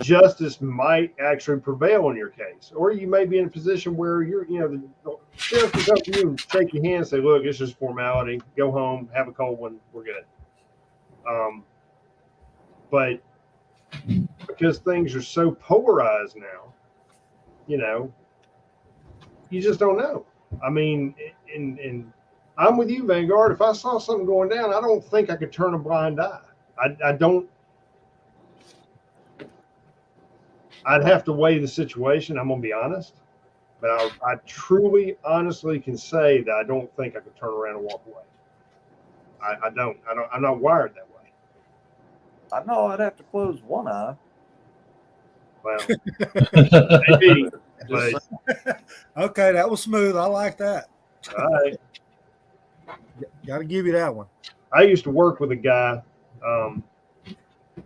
Speaker 2: justice might actually prevail in your case. Or you may be in a position where the sheriff can come to you and shake your hand and say, look, it's just formality. Go home, have a cold one, we're good. But because things are so polarized now, you just don't know. I mean, and I'm with you, Vanguard. If I saw something going down, I don't think I could turn a blind eye. I don't. I'd have to weigh the situation. I'm gonna be honest, but I truly, honestly can say that I don't think I could turn around and walk away. I don't. I'm not wired that way.
Speaker 3: I know I'd have to close one eye.
Speaker 2: Well, maybe.
Speaker 3: Just
Speaker 2: But
Speaker 1: Okay, that was smooth. I like that.
Speaker 2: all right.
Speaker 1: Got to give you that one.
Speaker 2: I used to work with a guy, and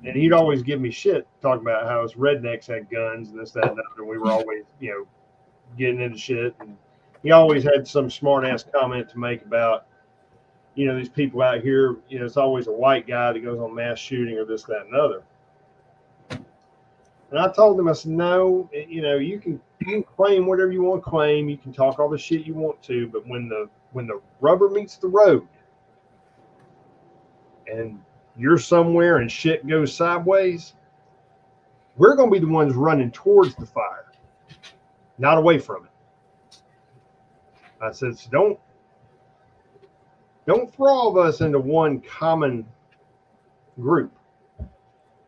Speaker 2: he'd always give me shit talking about how his rednecks had guns and this, that, and the other. And we were always, getting into shit. And he always had some smart ass comment to make about, these people out here, it's always a white guy that goes on mass shooting or this, that, and the other. And I told him, I said, no, you can claim whatever you want to claim. You can talk all the shit you want to, but when the rubber meets the road and you're somewhere and shit goes sideways, we're going to be the ones running towards the fire, not away from it. I said, so don't throw all of us into one common group.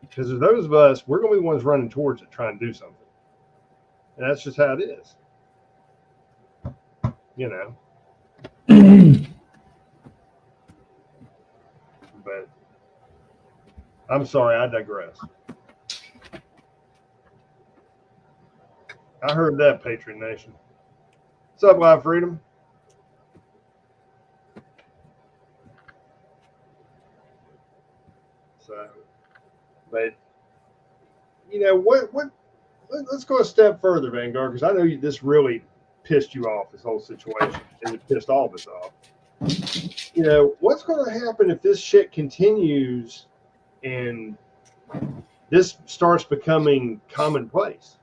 Speaker 2: Because of those of us, we're going to be the ones running towards it, trying to do something. And that's just how it is. But I'm sorry, I digress. I heard that, Patriot Nation. What's up, Live Freedom? So, but what? Let's go a step further, Vanguard, because I know this really pissed you off, this whole situation, and it pissed all of us off. What's going to happen if this shit continues and this starts becoming commonplace?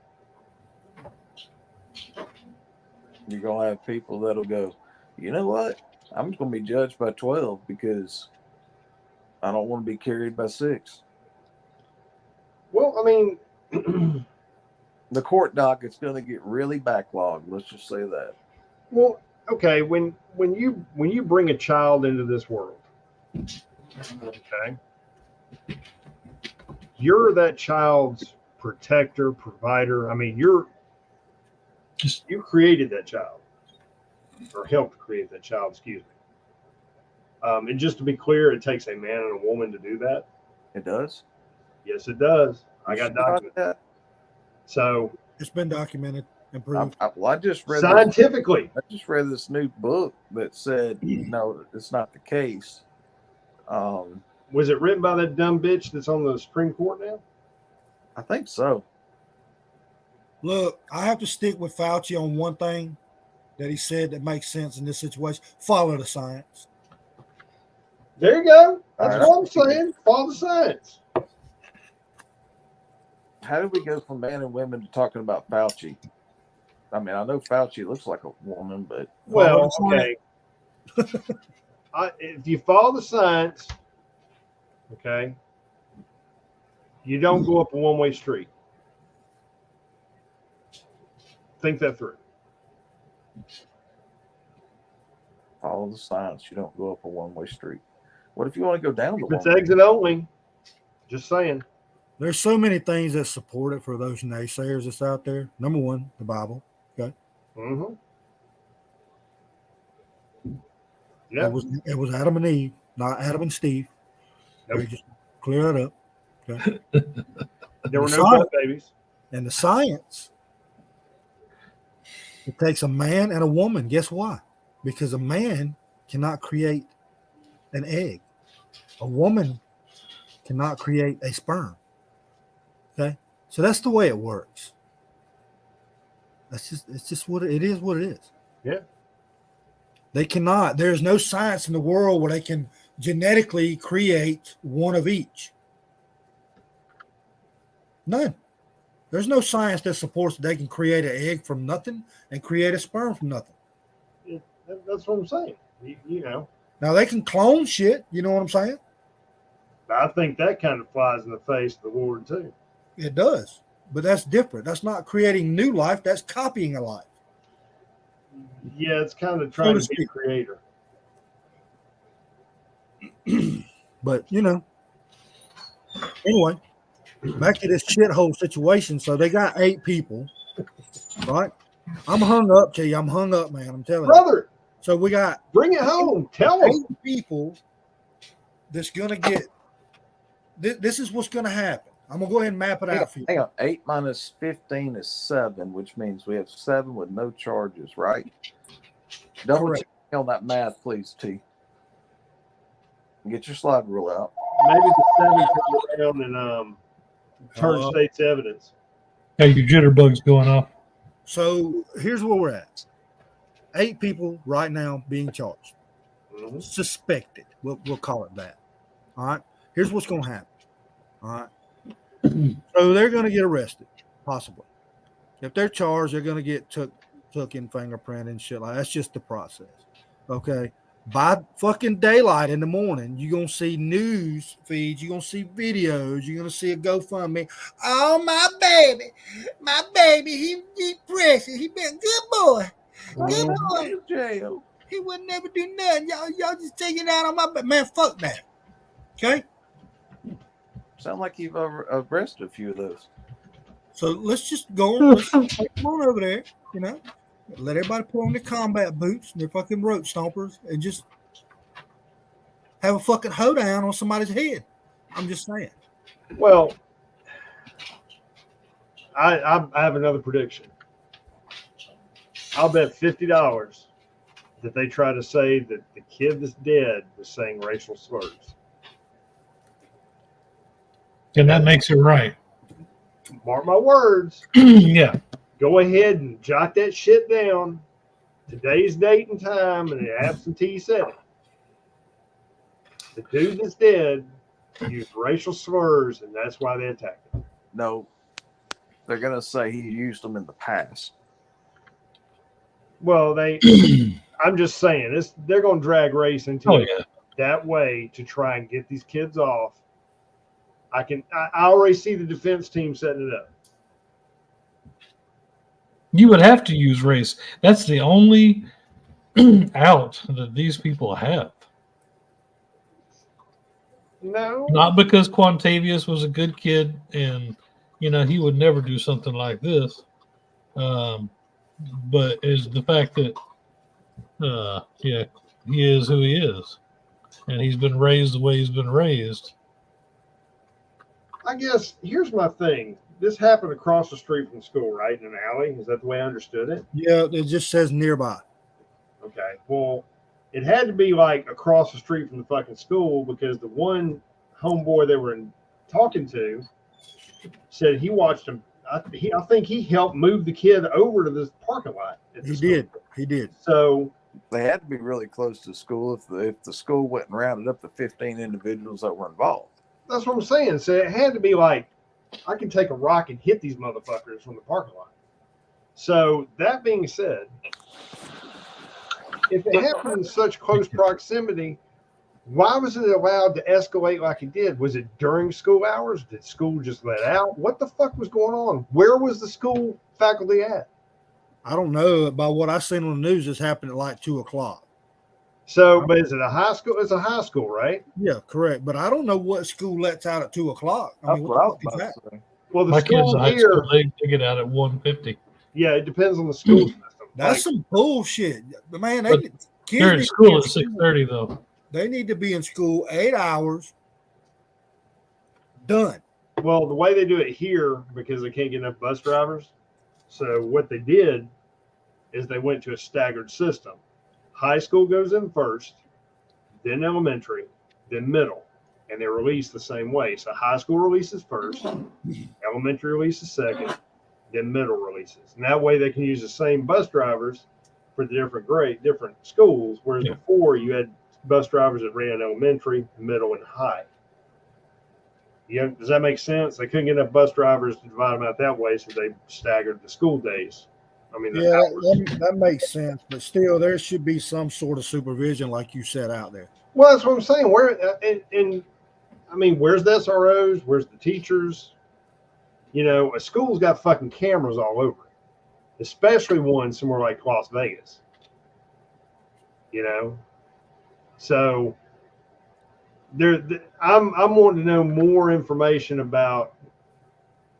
Speaker 3: you're gonna have people that'll go, you know what? I'm just gonna be judged by 12 because I don't want to be carried by 6.
Speaker 2: Well, I mean,
Speaker 3: The court docket's gonna get really backlogged. Let's just say that.
Speaker 2: well, okay, when you bring a child into this world, okay, you're that child's protector, provider. I mean, you created that child, or helped create that child. Excuse me. And just to be clear, it takes a man and a woman to do that.
Speaker 3: It does.
Speaker 2: Yes, it does. I got
Speaker 3: You sure about
Speaker 2: documents.
Speaker 3: that?
Speaker 2: So
Speaker 1: It's been documented and proved.
Speaker 3: I just read
Speaker 2: scientifically,
Speaker 3: I just read this new book that said no, it's not the case.
Speaker 2: was it written by that dumb bitch that's on the Supreme Court now?
Speaker 3: I think so.
Speaker 1: Look, I have to stick with Fauci on one thing that he said that makes sense in this situation. Follow the science.
Speaker 2: There you go. That's
Speaker 3: All right.
Speaker 2: what I'm saying. Follow the science.
Speaker 3: How did we go from man and women to talking about Fauci? I mean, I know Fauci looks like a woman, but
Speaker 2: Well,
Speaker 1: Follow the
Speaker 2: okay. If you follow the science, okay, you don't go up a one-way street. Think that through.
Speaker 3: follow the science. You don't go up a one-way street. What if you want to go down the
Speaker 2: If it's
Speaker 3: one?
Speaker 2: exit only, just saying.
Speaker 1: There's so many things that support it for those naysayers that's out there. Number one, the Bible. Okay.
Speaker 2: Mm-hmm. Yeah.
Speaker 1: It was Adam and Eve, not Adam and Steve.
Speaker 2: Nope.
Speaker 1: Okay, just clear that up. Okay.
Speaker 2: There were no
Speaker 1: Sorry.
Speaker 2: butt babies.
Speaker 1: And the science, it takes a man and a woman. Guess why? Because a man cannot create an egg. A woman cannot create a sperm. Okay? So that's the way it works. It's just what it is what it is.
Speaker 2: Yeah.
Speaker 1: They cannot, there's no science in the world where they can genetically create one of each. None. There's no science that supports that they can create an egg from nothing and create a sperm from nothing.
Speaker 2: That's what I'm saying. You know,
Speaker 1: Now they can clone shit, you know what I'm saying?
Speaker 2: I think that kind of flies in the face of the Lord too.
Speaker 1: It does. But that's different. That's not creating new life, that's copying a life.
Speaker 2: Yeah, it's kind of trying
Speaker 1: to
Speaker 2: to be a
Speaker 1: speak.
Speaker 2: creator.
Speaker 1: But anyway, back to this shithole situation. So they got 8 people, right? I'm hung up, to you. I'm hung up, man. I'm telling you.
Speaker 2: Brother,
Speaker 1: So we got
Speaker 2: bring it home. Tell
Speaker 1: 8
Speaker 2: them.
Speaker 1: people that's gonna get. This is what's gonna happen. I'm gonna go ahead and map it out for you.
Speaker 3: Hang on. 8 minus 15 is 7, which means we have 7 with no charges, right? Double
Speaker 1: Correct.
Speaker 3: check on that math, please, T. Get your slide rule out.
Speaker 2: Maybe the 7 comes around and turn state's evidence.
Speaker 4: Hey, your jitterbug's going off.
Speaker 1: So here's where we're at. 8 people right now being charged,
Speaker 2: Mhm.
Speaker 1: suspected. We'll call it that. All right. Here's what's gonna happen. All right. So they're gonna get arrested, possibly. If they're charged, they're gonna get took in fingerprint and shit like that. That's just the process. Okay. By fucking daylight in the morning, you're gonna see news feeds, you're gonna see videos, you're gonna see a GoFundMe. Oh, my baby, he precious, he been a good boy. Good boy.
Speaker 3: Jail.
Speaker 1: He would never do nothing. Y'all just take it out on my back. Man, fuck that. Okay?
Speaker 3: Sound like you've arrested a few of those.
Speaker 1: So let's just go on. Let's take them on over there, let everybody put on their combat boots and their fucking rope stompers and just have a fucking hoedown on somebody's head. I'm just saying.
Speaker 2: Well, I have another prediction. I'll bet $50 that they try to say that the kid that's dead was saying racial slurs.
Speaker 4: And that makes it right.
Speaker 2: Mark my words.
Speaker 4: Yeah.
Speaker 2: Go ahead and jot that shit down. Today's date and time, and the absentee said it. The dude that's dead used racial slurs, and that's why they attacked him.
Speaker 3: No, they're gonna say he used them in the past.
Speaker 2: Well, I'm just saying, they're going to drag race into
Speaker 4: Oh,
Speaker 2: it
Speaker 4: yeah.
Speaker 2: that way to try and get these kids off. I already see the defense team setting it up.
Speaker 4: You would have to use race. That's the only out that these people have.
Speaker 2: No.
Speaker 4: Not because Quantavius was a good kid and, he would never do something like this. But is the fact that, he is who he is. And he's been raised the way he's been raised.
Speaker 2: I guess here's my thing. This happened across the street from school, right? In an alley. Is that the way I understood it?
Speaker 1: Yeah, it just says nearby.
Speaker 2: Okay. Well, it had to be like across the street from the fucking school because the one homeboy they were talking to said he watched him. I think he helped move the kid over to this parking lot.
Speaker 1: He did. He did.
Speaker 2: So
Speaker 3: They had to be really close to school if the school went and rounded up the 15 individuals that were involved.
Speaker 2: that's what I'm saying. So it had to be like, I can take a rock and hit these motherfuckers from the parking lot. So that being said, if it happened in such close proximity, why was it allowed to escalate like it did? Was it during school hours? Did school just let out? What the fuck was going on? Where was the school faculty at?
Speaker 1: I don't know. By what I seen on the news, this happened at like 2:00.
Speaker 2: So, but is it a high school? It's a high school, right?
Speaker 1: Yeah, correct. But I don't know what school lets out at 2:00. I
Speaker 3: That's
Speaker 1: mean,
Speaker 3: what I
Speaker 1: what
Speaker 3: was
Speaker 1: the fuck is
Speaker 3: about
Speaker 1: that?
Speaker 3: to say.
Speaker 2: Well, the
Speaker 4: My kids
Speaker 2: school
Speaker 4: in high
Speaker 2: here,
Speaker 4: school, they get out at 1:50.
Speaker 2: yeah, it depends on the school system.
Speaker 1: That's
Speaker 2: Like,
Speaker 1: some bullshit. But man,
Speaker 4: But
Speaker 1: Kids
Speaker 4: They're
Speaker 1: need
Speaker 4: at
Speaker 1: to be
Speaker 4: school
Speaker 1: in
Speaker 4: at 6:30 though.
Speaker 1: They need to be in school 8 hours. Done.
Speaker 2: Well, the way they do it here, because they can't get enough bus drivers, so what they did is they went to a staggered system. High school goes in first, then elementary, then middle, and they're released the same way. So high school releases first, elementary releases second, then middle releases. And that way they can use the same bus drivers for the different schools, whereas
Speaker 4: Yeah.
Speaker 2: before you had bus drivers that ran elementary, middle, and high. Does that make sense? They couldn't get enough bus drivers to divide them out that way, so they staggered the school days. I mean, the
Speaker 1: Yeah,
Speaker 2: hours.
Speaker 1: that makes sense. But still, there should be some sort of supervision, like you said out there.
Speaker 2: Well, that's what I'm saying. And I mean, where's the SROs? Where's the teachers? A school's got fucking cameras all over it, especially one somewhere like Las Vegas. So I'm wanting to know more information about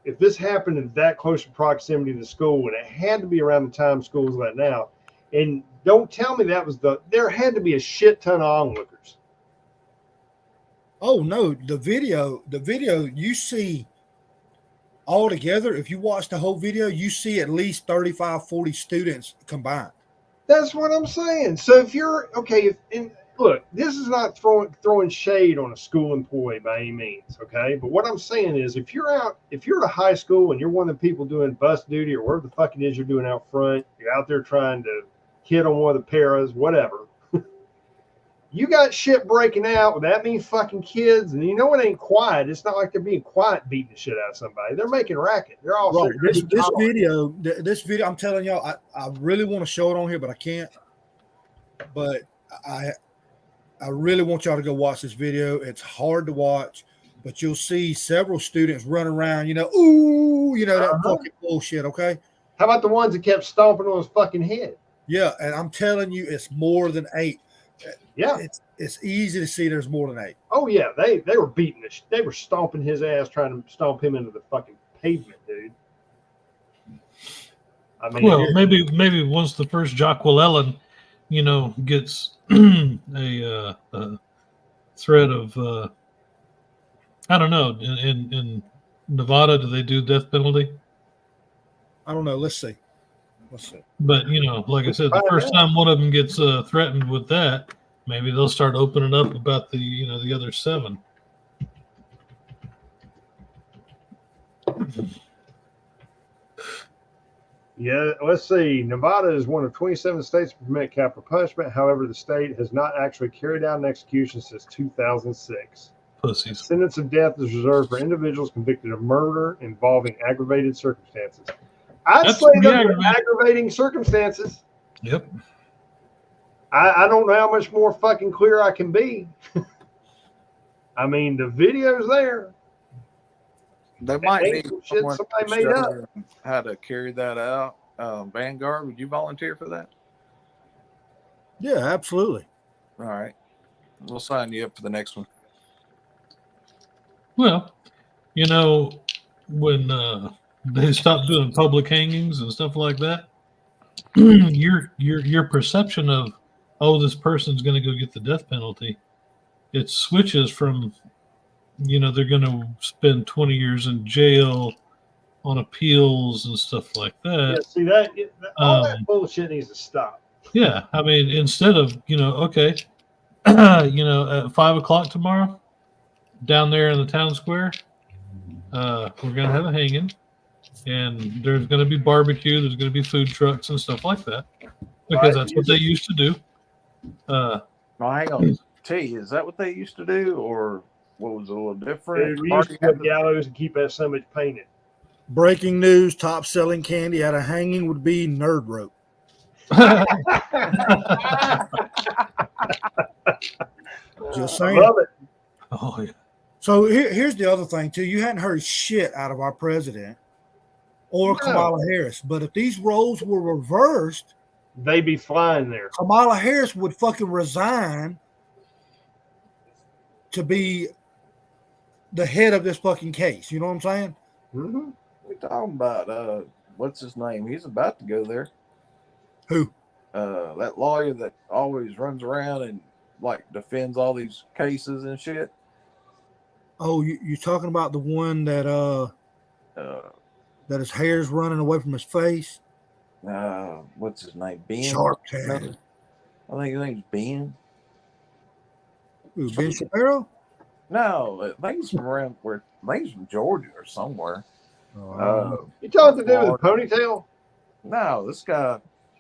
Speaker 2: if this happened in that close proximity to the school, and it had to be around the time school's letting out. And don't tell me there had to be a shit ton of onlookers.
Speaker 1: Oh no, the video you see all together, if you watch the whole video, you see at least 35, 40 students combined.
Speaker 2: That's what I'm saying. So if you're okay, look, this is not throwing shade on a school employee by any means, okay? But what I'm saying is, if you're at a high school and you're one of the people doing bus duty or whatever the fuck it is you're doing out front, you're out there trying to hit on one of the paras, whatever. You got shit breaking out with that many fucking kids, and it ain't quiet. It's not like they're being quiet beating the shit out of somebody. They're making racket. They're all
Speaker 1: Right.
Speaker 2: sitting
Speaker 1: This video, I'm telling y'all, I really want to show it on here, but I can't. But I really want y'all to go watch this video. It's hard to watch, but you'll see several students running around, that fucking bullshit, okay?
Speaker 2: How about the ones that kept stomping on his fucking head?
Speaker 1: Yeah, and I'm telling you, it's more than 8.
Speaker 2: Yeah.
Speaker 1: It's easy to see there's more than 8.
Speaker 2: Oh yeah, they were beating they were stomping his ass, trying to stomp him into the fucking pavement, dude. I mean,
Speaker 4: Well, maybe once the first Jacqueline, gets a threat of I don't know, in Nevada, do they do death penalty?
Speaker 1: I don't know. Let's see.
Speaker 4: But like I said, the first time one of them gets threatened with that, maybe they'll start opening up about the other 7.
Speaker 2: Yeah, let's see. Nevada is one of 27 states to permit capital punishment. However, the state has not actually carried out an execution since 2006.
Speaker 4: Pussies.
Speaker 2: Sentence of death is reserved for individuals convicted of murder involving aggravated circumstances. I'd say those are aggravating circumstances.
Speaker 4: Yep.
Speaker 2: I don't know how much more fucking clear I can be. I mean, the video's there.
Speaker 3: They might
Speaker 2: ain't
Speaker 3: need
Speaker 2: some shit
Speaker 3: someone
Speaker 2: somebody
Speaker 3: to
Speaker 2: made
Speaker 3: show
Speaker 2: up.
Speaker 3: them how to carry that out. Vanguard, would you volunteer for that?
Speaker 1: Yeah, absolutely.
Speaker 3: All right. We'll sign you up for the next one.
Speaker 4: Well, when they stopped doing public hangings and stuff like that, your perception of, this person's going to go get the death penalty, it switches from, they're going to spend 20 years in jail on appeals and stuff like that.
Speaker 2: Yeah, see all that bullshit needs to stop.
Speaker 4: Yeah, I mean, instead of okay, at 5 o'clock tomorrow, down there in the town square, we're gonna have a hanging, and there's gonna be barbecue. There's gonna be food trucks and stuff like that, because that's what they used to do.
Speaker 3: No, hang on. T, is that what they used to do, or what was it, a little different?
Speaker 2: We used to put gallows and keep that so much painted.
Speaker 1: Breaking news: top selling candy at a hanging would be Nerd Rope. Just saying.
Speaker 2: I love it.
Speaker 4: Oh yeah.
Speaker 1: So here's the other thing too. You hadn't heard shit out of our president or Kamala Harris, but if these roles were reversed,
Speaker 2: they'd be flying there.
Speaker 1: Kamala Harris would fucking resign to be the head of this fucking case. You know what I'm saying?
Speaker 2: Mm-hmm.
Speaker 3: We're talking about what's his name? He's about to go there.
Speaker 1: Who?
Speaker 3: that lawyer that always runs around and like defends all these cases and shit.
Speaker 1: Oh, you talking about the one that that his hair's running away from his face?
Speaker 3: What's his name? Ben.
Speaker 1: Sharp
Speaker 3: No,
Speaker 1: Tank.
Speaker 3: I think his name's Ben.
Speaker 1: Who, Ben Shapiro?
Speaker 3: No, I think he's from around where. I think he's from Georgia or somewhere.
Speaker 1: Oh,
Speaker 2: You talking to the dude with the ponytail?
Speaker 3: No, this guy,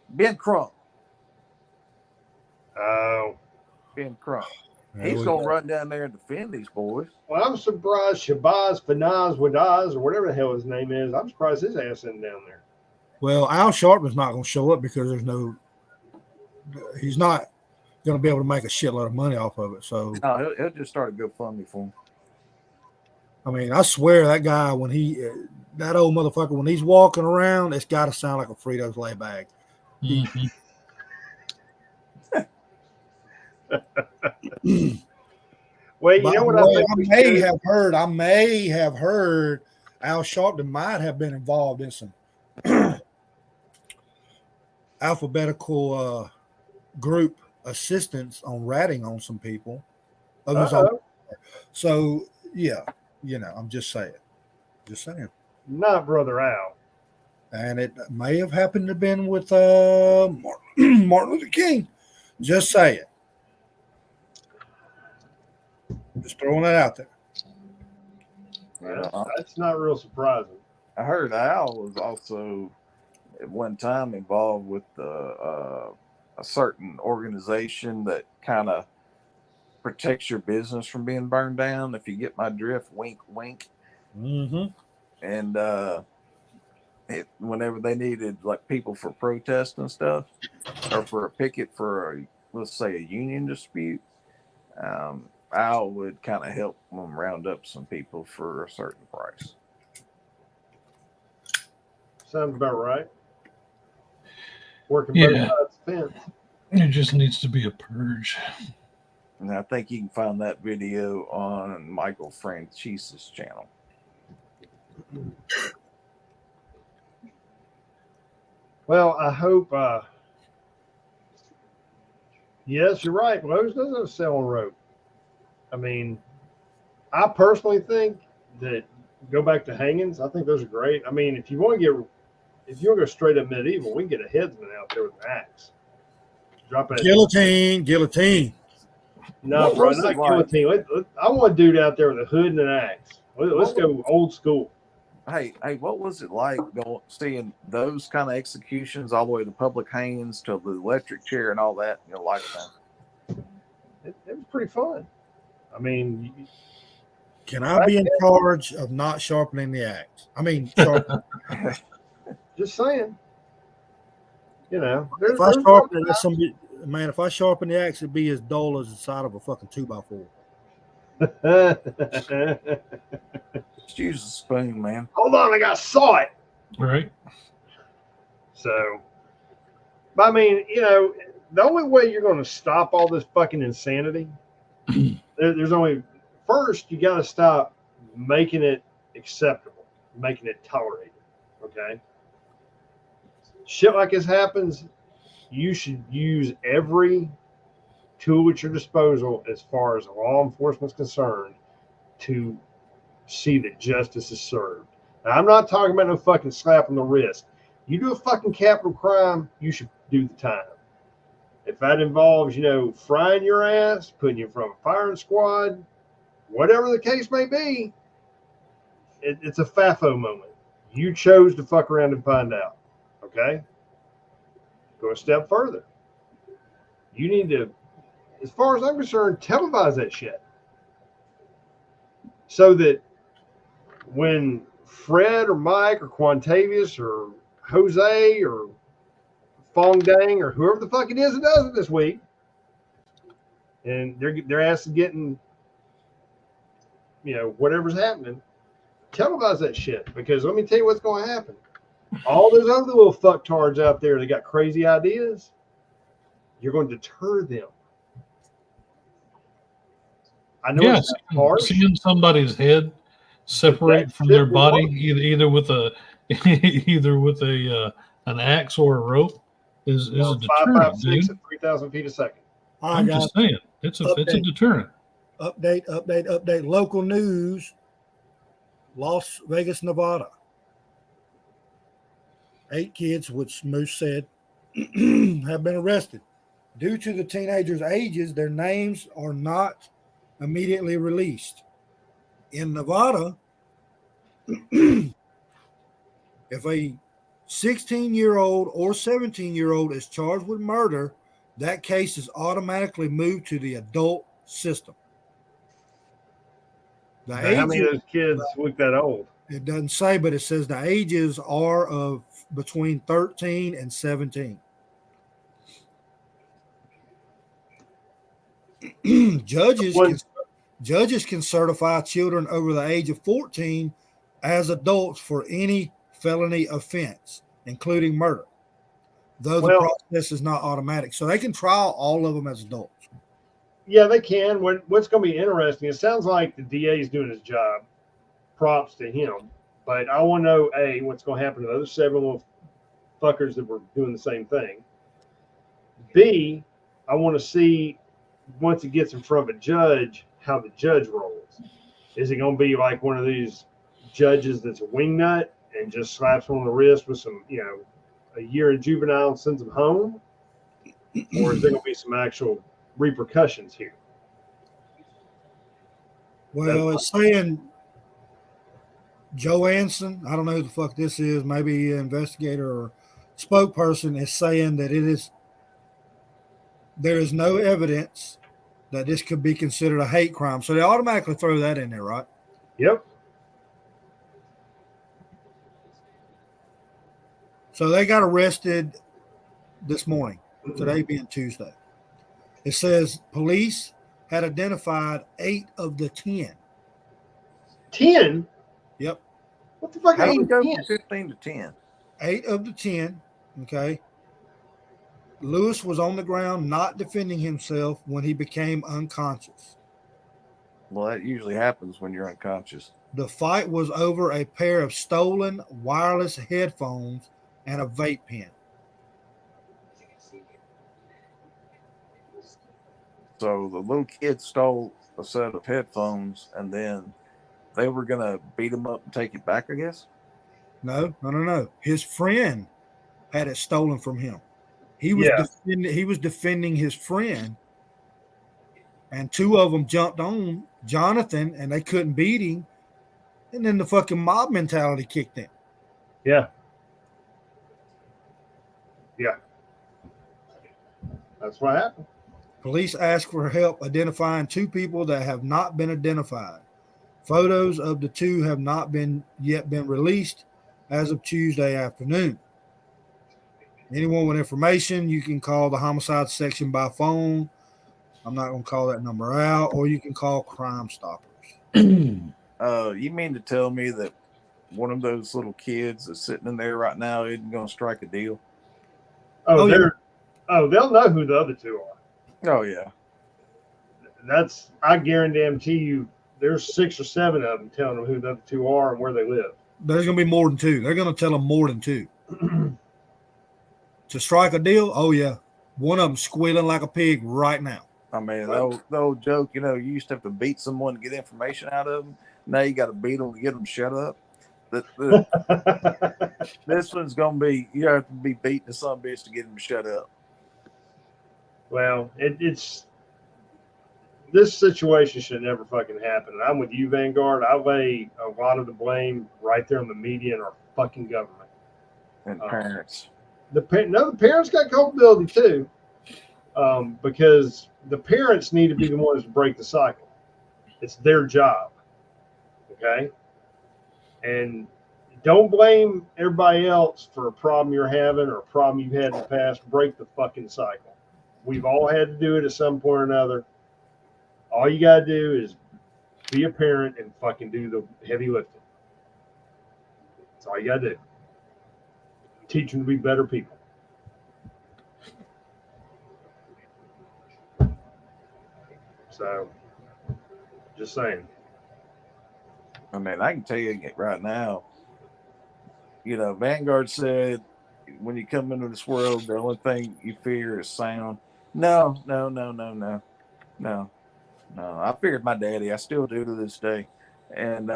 Speaker 3: Ben Crump.
Speaker 2: Oh.
Speaker 3: Ben Crump.
Speaker 1: there
Speaker 3: He's
Speaker 1: we
Speaker 3: gonna
Speaker 1: go.
Speaker 3: run down there and defend these boys.
Speaker 2: Well, I'm surprised Shabazz Fanaz Wadaz or whatever the hell his name is. I'm surprised his ass isn't down there.
Speaker 1: Well, Al Sharpton's not going to show up because he's not going to be able to make a shitload of money off of it. So,
Speaker 3: No, he'll just start a GoFundMe for him.
Speaker 1: I mean, I swear that guy, that old motherfucker, when he's walking around, it's got to sound like a Fritos lay bag.
Speaker 4: Mhm.
Speaker 2: Well, you
Speaker 1: By
Speaker 2: know
Speaker 1: the
Speaker 2: what
Speaker 1: way,
Speaker 2: I think
Speaker 1: I
Speaker 2: we
Speaker 1: may
Speaker 2: should-
Speaker 1: have heard Al Sharpton might have been involved in some alphabetical group assistance on ratting on some people of his own.
Speaker 2: Uh-oh.
Speaker 1: So yeah, I'm just saying.
Speaker 2: Not Brother Al.
Speaker 1: And it may have happened to have been with Martin Luther King. Just saying. Just throwing that out there.
Speaker 2: That's not real surprising.
Speaker 3: I heard Al was also at one time involved with a certain organization that kind of protects your business from being burned down. If you get my drift, wink, wink.
Speaker 1: Mm-hmm.
Speaker 3: And whenever they needed like people for protest and stuff, or for a picket for let's say a union dispute, Al would kind of help them round up some people for a certain price.
Speaker 2: Sounds about right. Working
Speaker 4: Yeah.
Speaker 2: both sides of the fence.
Speaker 4: There just needs to be a purge.
Speaker 3: And I think you can find that video on Michael Franchise's channel.
Speaker 2: Well, I hope. Yes, you're right. Lowe's doesn't sell a rope. I mean, I personally think that go back to hangings. I think those are great. I mean, if you want to go straight up medieval, we can get a headsman out there with an axe. Drop it.
Speaker 1: Guillotine.
Speaker 2: No,
Speaker 3: What
Speaker 2: bro,
Speaker 3: was
Speaker 2: not
Speaker 3: it like?
Speaker 2: guillotine. I want a dude out there with a hood and an axe. Let's go old school.
Speaker 3: Hey, what was it like seeing those kind of executions all the way to public hangings to the electric chair and all that in your lifetime?
Speaker 2: It was pretty fun. I mean,
Speaker 1: Can I be in charge of not sharpening the axe? I mean, sharpening.
Speaker 2: just saying. You know,
Speaker 1: If I sharpen it, man, if I sharpen the axe, it'd be as dull as the side of a fucking 2x4.
Speaker 3: Just use a spoon, man.
Speaker 2: Hold on, I saw it.
Speaker 4: Right?
Speaker 2: So, but I mean, the only way you're going to stop all this fucking insanity, there's only first you got to stop making it acceptable, making it tolerated. Okay, shit like this happens, you should use every tool at your disposal as far as law enforcement is concerned to see that justice is served. Now, I'm not talking about no fucking slap on the wrist. You do a fucking capital crime, you should do the time. If that involves, frying your ass, putting you in front of a firing squad, whatever the case may be, it's a FAFO moment. You chose to fuck around and find out. Okay? Go a step further. You need to, as far as I'm concerned, televise that shit. So that when Fred or Mike or Quantavius or Jose or Fong Dang or whoever the fuck it is that does it this week, and their ass is getting, whatever's happening, televise that shit. Because let me tell you what's going to happen. All those other little fucktards out there that got crazy ideas, you're going to deter them. I know
Speaker 4: Yes.
Speaker 2: it's harsh.
Speaker 4: Seeing somebody's head separate
Speaker 2: That
Speaker 4: from
Speaker 2: shit
Speaker 4: their
Speaker 2: will
Speaker 4: body,
Speaker 2: work.
Speaker 4: either with an axe or a rope, is a
Speaker 2: Or
Speaker 4: deterrent,
Speaker 2: 5.56
Speaker 4: dude.
Speaker 2: at 3,000 feet a second.
Speaker 1: All right,
Speaker 4: I'm
Speaker 1: guys.
Speaker 4: just saying, it's a
Speaker 1: Update.
Speaker 4: deterrent.
Speaker 1: Update. Local news. Las Vegas, Nevada. 8 kids, which Moose said, have been arrested. Due to the teenagers' ages, their names are not immediately released. In Nevada, if a 16-year-old or 17-year-old is charged with murder, that case is automatically moved to the adult system. The
Speaker 2: Now, how many of
Speaker 1: ages,
Speaker 2: those kids look that old?
Speaker 1: it doesn't say, but it says the ages are of between 13 and 17. Judges can certify children over the age of 14 as adults for any felony offense, including murder, though the process is not automatic. So they can trial all of them as adults.
Speaker 2: Yeah, they can. What's going to be interesting, it sounds like the DA is doing his job. Props to him. But I want to know, A, what's going to happen to those 7 little fuckers that were doing the same thing. B, I want to see, once it gets in front of a judge, how the judge rolls. Is it going to be like one of these judges that's a wingnut and just slaps him on the wrist with some, a year in juvenile and sends him home? Or is there going to be some actual repercussions here?
Speaker 1: Well, it's saying Joe Anson, I don't know who the fuck this is, maybe an investigator or spokesperson, is saying that there is no evidence that this could be considered a hate crime. So they automatically throw that in there, right?
Speaker 2: Yep.
Speaker 1: So they got arrested this morning, today being Tuesday. It says police had identified 8 of the 10.
Speaker 2: 10?
Speaker 1: Yep.
Speaker 2: What the fuck?
Speaker 3: How do we go
Speaker 2: 10?
Speaker 3: from 15 to 10?
Speaker 1: 8 of the 10. Okay. Lewis was on the ground not defending himself when he became unconscious.
Speaker 3: Well, that usually happens when you're unconscious.
Speaker 1: The fight was over a pair of stolen wireless headphones and a vape pen.
Speaker 3: So the little kid stole a set of headphones, and then they were going to beat him up and take it back, I guess?
Speaker 1: No. His friend had it stolen from him. He was defending his friend, and 2 of them jumped on Jonathan, and they couldn't beat him. And then the fucking mob mentality kicked in.
Speaker 2: Yeah. That's what happened.
Speaker 1: Police asked for help identifying 2 people that have not been identified. Photos of the 2 have not yet been released as of Tuesday afternoon. Anyone with information, you can call the homicide section by phone. I'm not going to call that number out, or you can call Crime Stoppers.
Speaker 3: You mean to tell me that one of those little kids that's sitting in there right now isn't going to strike a deal?
Speaker 2: They'll know who the other 2 are.
Speaker 3: Oh, yeah.
Speaker 2: I guarantee you, there's 6 or 7 of them telling them who the other 2 are and where they live.
Speaker 1: There's going to be more than 2. They're going to tell them more than 2. To strike a deal? Oh, yeah. One of them squealing like a pig right now.
Speaker 3: I mean, the old joke, you used to have to beat someone to get information out of them. Now you got to beat them to get them shut up. This one's going to be, you have to be beating the son of a bitch to get them to shut up.
Speaker 2: Well, it's this situation should never fucking happen. And I'm with you, Vanguard. I lay a lot of the blame right there on the media and our fucking government.
Speaker 3: And parents.
Speaker 2: The parents got culpability too, because the parents need to be the ones to break the cycle. It's their job. Okay? And don't blame everybody else for a problem you're having or a problem you've had in the past. Break the fucking cycle. We've all had to do it at some point or another. All you got to do is be a parent and fucking do the heavy lifting. That's all you got to do. Teach them to be better people. So, just saying.
Speaker 3: I mean, I can tell you right now, Vanguard said, when you come into this world, the only thing you fear is sound. No. I feared my daddy. I still do to this day. And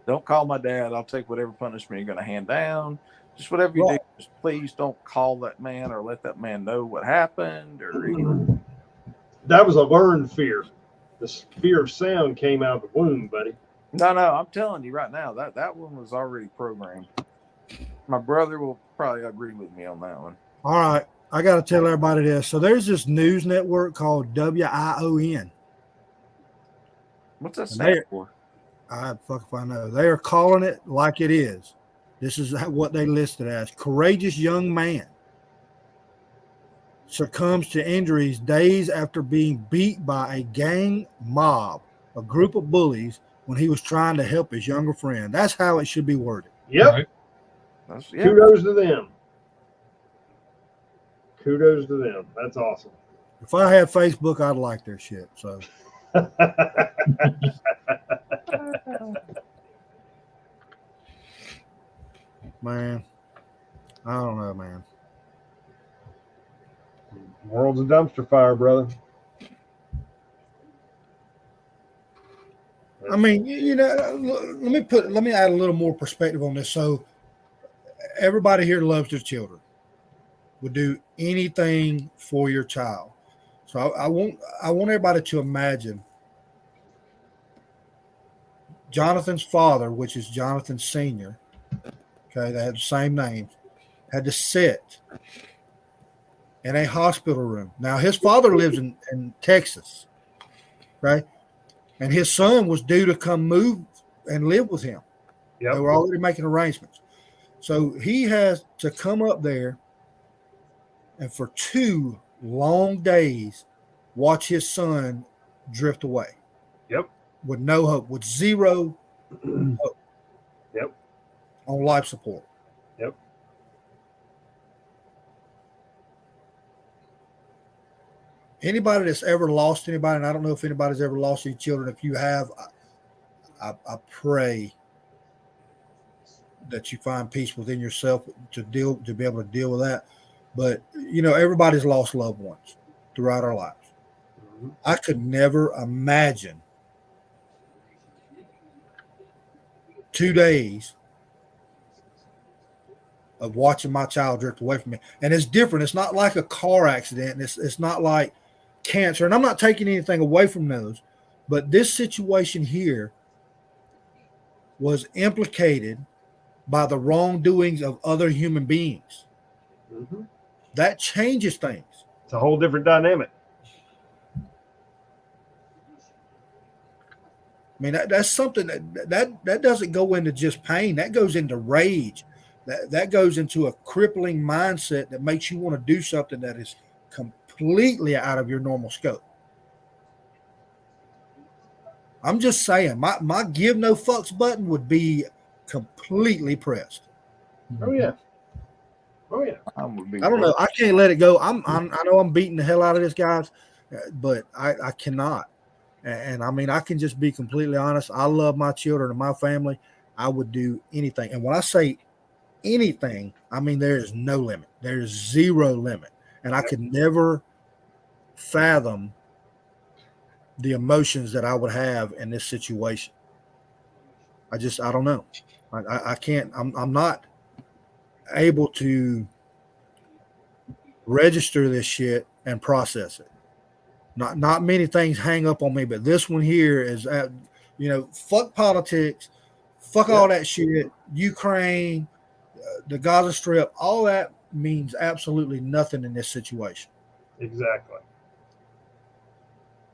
Speaker 3: don't call my dad. I'll take whatever punishment you're going to hand down. Just whatever you do, just please don't call that man or let that man know what happened or anything.
Speaker 2: That was a learned fear. The fear of sound came out of the womb, buddy.
Speaker 3: No, I'm telling you right now, that one was already programmed. My brother will probably agree with me on that one.
Speaker 1: All right. I got to tell everybody this. So there's this news network called WION.
Speaker 3: What's that stand for?
Speaker 1: I fuck if I know. They are calling it like it is. This is what they listed as. Courageous young man succumbs to injuries days after being beat by a gang mob, a group of bullies, when he was trying to help his younger friend. That's how it should be worded.
Speaker 2: Yep.
Speaker 4: Right.
Speaker 2: Kudos to them. Kudos to them. That's awesome.
Speaker 1: If I had Facebook, I'd like their shit. So man, I don't know, man.
Speaker 2: World's a dumpster fire, brother.
Speaker 1: I mean, let me add a little more perspective on this. So everybody here loves their children, would do anything for your child. So I want everybody to imagine Jonathan's father, which is Jonathan Sr., okay, they have the same names, had to sit in a hospital room. Now, his father lives in Texas, right? And his son was due to come move and live with him.
Speaker 2: Yep.
Speaker 1: They were already making arrangements. So he has to come up there and for 2 long days watch his son drift away.
Speaker 2: Yep.
Speaker 1: With no hope, with zero hope.
Speaker 2: Yep.
Speaker 1: On life support.
Speaker 2: Yep.
Speaker 1: Anybody that's ever lost anybody, and I don't know if anybody's ever lost any children. If you have, I pray that you find peace within yourself to be able to deal with that. But everybody's lost loved ones throughout our lives.
Speaker 2: Mm-hmm.
Speaker 1: I could never imagine 2 days of watching my child drift away from me. And it's different. It's not like a car accident. It's not like cancer. And I'm not taking anything away from those, but this situation here was implicated by the wrongdoings of other human beings.
Speaker 2: Mm-hmm.
Speaker 1: That changes things.
Speaker 2: It's a whole different dynamic.
Speaker 1: I mean, that's something that doesn't go into just pain. That goes into rage. That goes into a crippling mindset that makes you want to do something that is completely out of your normal scope. I'm just saying, my give no fucks button would be completely pressed.
Speaker 2: Oh yeah. Oh yeah.
Speaker 1: I don't know. I can't let it go. I know I'm beating the hell out of this, guys, but I cannot. And I mean, I can just be completely honest. I love my children and my family. I would do anything. And when I say anything, I mean there is no limit. There is zero limit. And I could never fathom the emotions that I would have in this situation. I don't know. I can't. I'm not able to register this shit and process it. Not many things hang up on me, but this one here is, fuck politics, fuck all that shit, Ukraine, the Gaza Strip, all that means absolutely nothing in this situation.
Speaker 2: Exactly.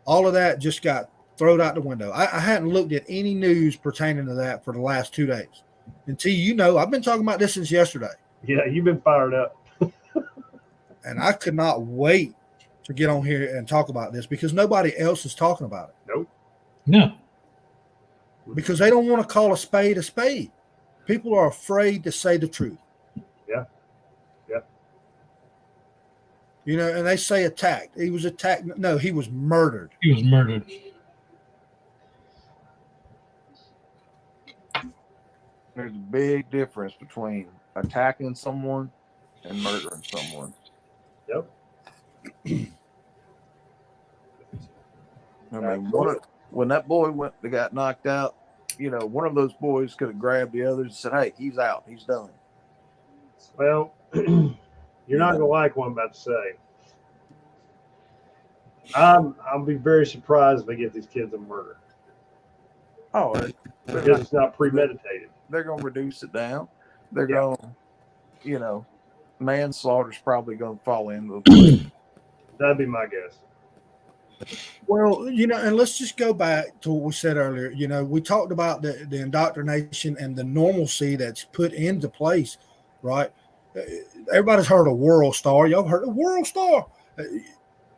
Speaker 1: All of that just got thrown out the window. I hadn't looked at any news pertaining to that for the last 2 days. And T, I've been talking about this since yesterday.
Speaker 2: Yeah, you've been fired up.
Speaker 1: And I could not wait to get on here and talk about this because nobody else is talking about it.
Speaker 2: Nope.
Speaker 4: No.
Speaker 1: Because they don't want to call a spade a spade. People are afraid to say the truth.
Speaker 2: Yeah. Yeah.
Speaker 1: And they say attacked. He was attacked. No, he was murdered.
Speaker 4: He was murdered.
Speaker 3: There's a big difference between attacking someone and murdering someone.
Speaker 2: Yep.
Speaker 3: I mean, when that boy got knocked out, you know, one of those boys could have grabbed the others and said, "Hey, he's out. He's done."
Speaker 2: Well, you're not gonna like what I'm about to say. I'll be very surprised if they get these kids a murder
Speaker 3: Oh,
Speaker 2: because it's not premeditated.
Speaker 3: they're going to reduce it down. They're
Speaker 2: Yeah.
Speaker 3: going to, you know, manslaughter's probably going to fall into the
Speaker 2: That'd be my guess.
Speaker 1: Well, you know, and let's just go back to what we said earlier. You know, we talked about the indoctrination and the normalcy that's put into place, right? Everybody's heard of World Star. Y'all heard of World Star?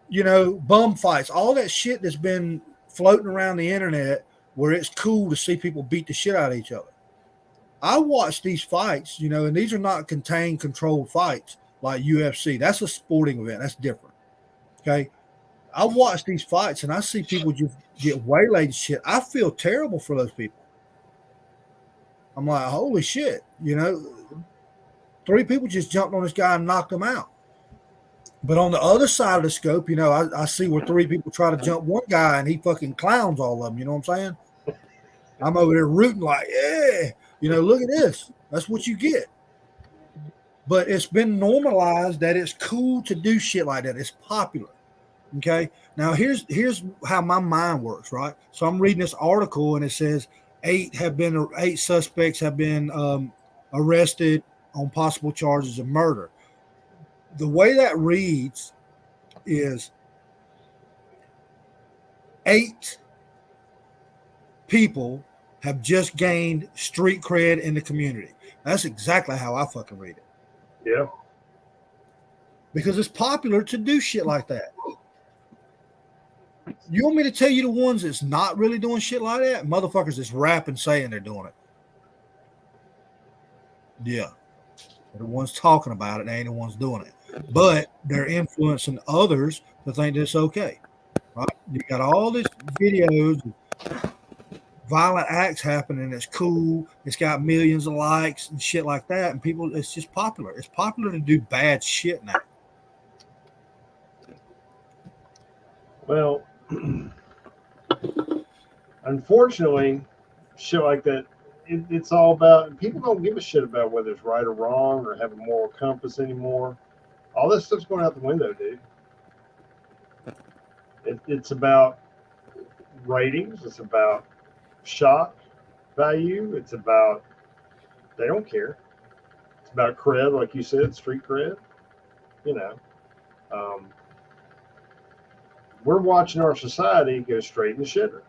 Speaker 1: You know, bum fights, all that shit that's been floating around the internet where it's cool to see people beat the shit out of each other. I watch these fights, you know, and these are not contained, controlled fights like UFC. That's a sporting event. That's different. Okay. I watch these fights and I see people just get waylaid and shit. I feel terrible for those people. I'm like, holy shit, you know, 3 people just jumped on this guy and knocked him out. But on the other side of the scope, you know, I see where 3 people try to jump one guy and he fucking clowns all of them. You know what I'm saying? I'm over there rooting like, yeah, you know, look at this. That's what you get. But it's been normalized that it's cool to do shit like that. It's popular. Okay. Now here's how my mind works, right? So I'm reading this article and it says 8 suspects have been arrested on possible charges of murder. The way that reads is 8 people have just gained street cred in the community. That's exactly how I fucking read it.
Speaker 2: Yeah.
Speaker 1: Because it's popular to do shit like that. You want me to tell you the ones that's not really doing shit like that? Motherfuckers that's rapping saying they're doing it. Yeah. They're the ones talking about it, they ain't the ones doing it. But they're influencing others to think that it's okay. Right? You got all these videos of violent acts happening. It's cool. It's got millions of likes and shit like that. And people, it's just popular. It's popular to do bad shit now.
Speaker 2: Well, unfortunately, shit like that, it's all about, people don't give a shit about whether it's right or wrong or have a moral compass anymore. All this stuff's going out the window, dude. It's about ratings. It's about shock value. It's about, they don't care. It's about cred, like you said, street cred. You know, we're watching our society go straight in the shitter.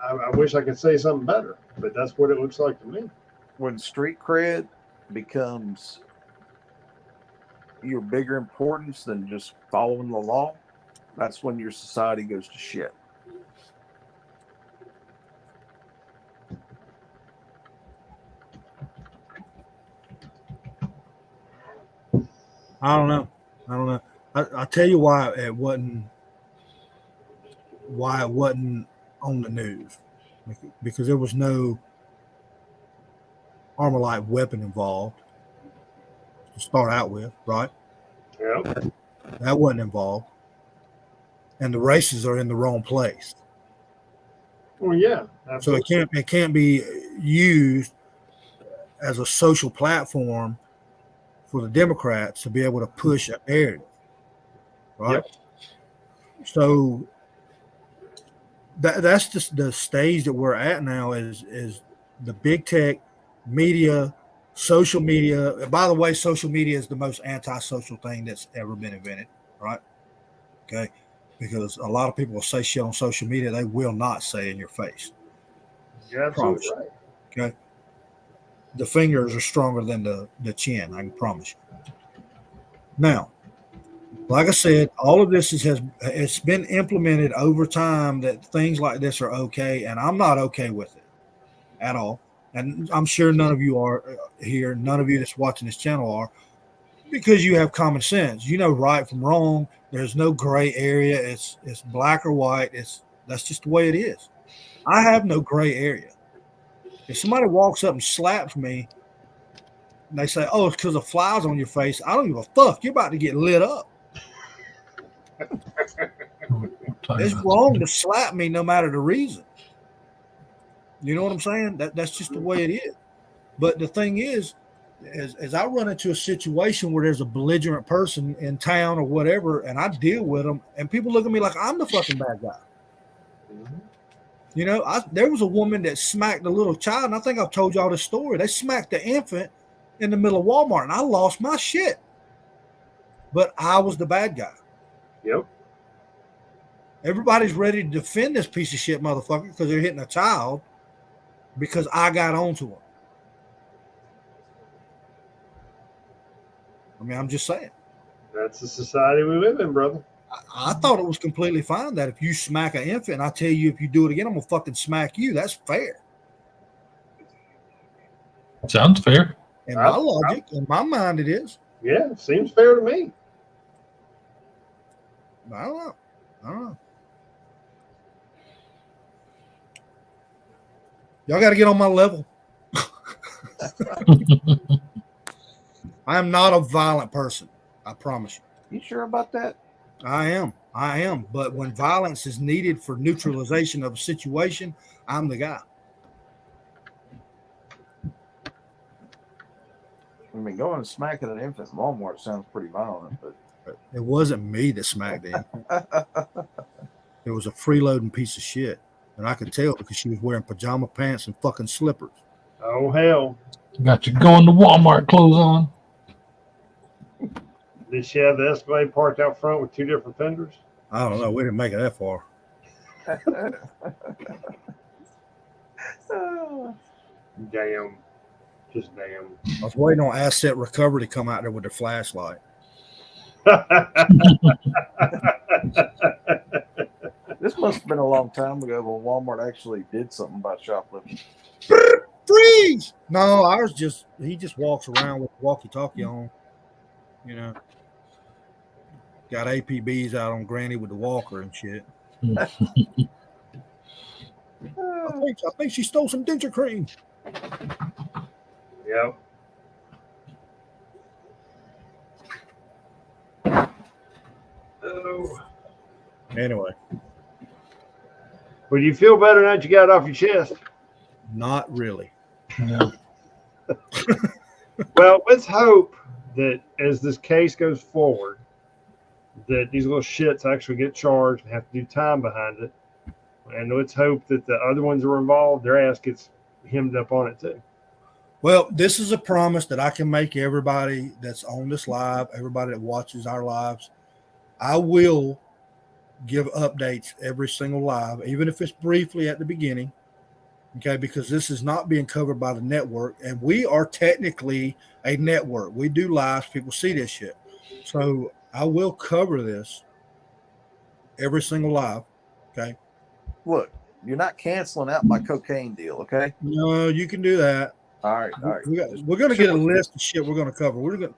Speaker 2: I wish I could say something better, but that's what it looks like to me.
Speaker 3: When street cred becomes your bigger importance than just following the law, that's when your society goes to shit.
Speaker 1: I don't know. I tell you why it wasn't on the news, because there was no Armalite weapon involved to start out with, right?
Speaker 2: Yeah.
Speaker 1: That wasn't involved, and the races are in the wrong place.
Speaker 2: Well, yeah.
Speaker 1: So it can't be used as a social platform for the Democrats to be able to push a narrative, right?
Speaker 2: Yep.
Speaker 1: So that's just the stage that we're at now. Is the big tech media, social media. By the way, social media is the most antisocial thing that's ever been invented, right? Okay, because a lot of people will say shit on social media they will not say in your face.
Speaker 2: You're absolutely
Speaker 1: Promise.
Speaker 2: right.
Speaker 1: Okay. The fingers are stronger than the chin, I can promise you. Now, like I said, all of this it's been implemented over time that things like this are okay, and I'm not okay with it at all. And I'm sure none of you are here, none of you that's watching this channel are, because you have common sense. You know right from wrong. There's no gray area. It's black or white. That's just the way it is. I have no gray area. If somebody walks up and slaps me they say, "Oh, it's because of flies on your face." I don't give a fuck. You're about to get lit up. It's wrong to slap me no matter the reason. You know what I'm saying? That's just the way it is. But the thing is, as I run into a situation where there's a belligerent person in town or whatever, and I deal with them, and people look at me like I'm the fucking bad guy. You know, there was a woman that smacked a little child, and I think I've told y'all this story. They smacked the infant in the middle of Walmart, and I lost my shit. But I was the bad guy.
Speaker 2: Yep.
Speaker 1: Everybody's ready to defend this piece of shit motherfucker because they're hitting a child because I got onto them. I mean, I'm just saying.
Speaker 2: That's the society we live in, brother.
Speaker 1: I thought it was completely fine that if you smack an infant, I tell you if you do it again, I'm gonna fucking smack you. That's fair.
Speaker 4: Sounds fair.
Speaker 1: In my logic, in my mind, it is.
Speaker 2: Yeah, seems fair to me.
Speaker 1: I don't know. Y'all got to get on my level. I am not a violent person. I promise you.
Speaker 3: You sure about that?
Speaker 1: I am. But when violence is needed for neutralization of a situation, I'm the guy.
Speaker 3: I mean, going and smacking an infant in Walmart sounds pretty violent, but
Speaker 1: It wasn't me that smacked him. It was a freeloading piece of shit. And I could tell because she was wearing pajama pants and fucking slippers.
Speaker 2: Oh, hell.
Speaker 4: Got you going to Walmart clothes on.
Speaker 2: Did she have the Escalade parked out front with two different fenders?
Speaker 1: I don't know. We didn't make it that far.
Speaker 2: Damn. Just damn.
Speaker 1: I was waiting on Asset Recovery to come out there with their flashlight.
Speaker 3: this must have been a long time ago when Walmart actually did something about shoplifting.
Speaker 1: Freeze! No, ours he just walks around with walkie-talkie on. You know, got APBs out on Granny with the walker and shit. I think she stole some denture cream.
Speaker 2: Yep. Oh.
Speaker 1: Anyway,
Speaker 2: Well, do you feel better now that you got it off your chest?
Speaker 1: not really.
Speaker 4: Yeah.
Speaker 2: Well, let's hope that as this case goes forward, that these little shits actually get charged and have to do time behind it. And let's hope that the other ones that are involved, their ass gets hemmed up on it too.
Speaker 1: Well, this is a promise that I can make everybody that's on this live, everybody that watches our lives. I will give updates every single live, even if it's briefly at the beginning. Okay, because this is not being covered by the network, and we are technically a network. We do lives, people see this shit. So I will cover this every single live. Okay.
Speaker 3: Look, you're not canceling out my cocaine deal, okay?
Speaker 1: No, you can do that.
Speaker 3: All right.
Speaker 1: We're going to get a list of shit we're going to cover. We're going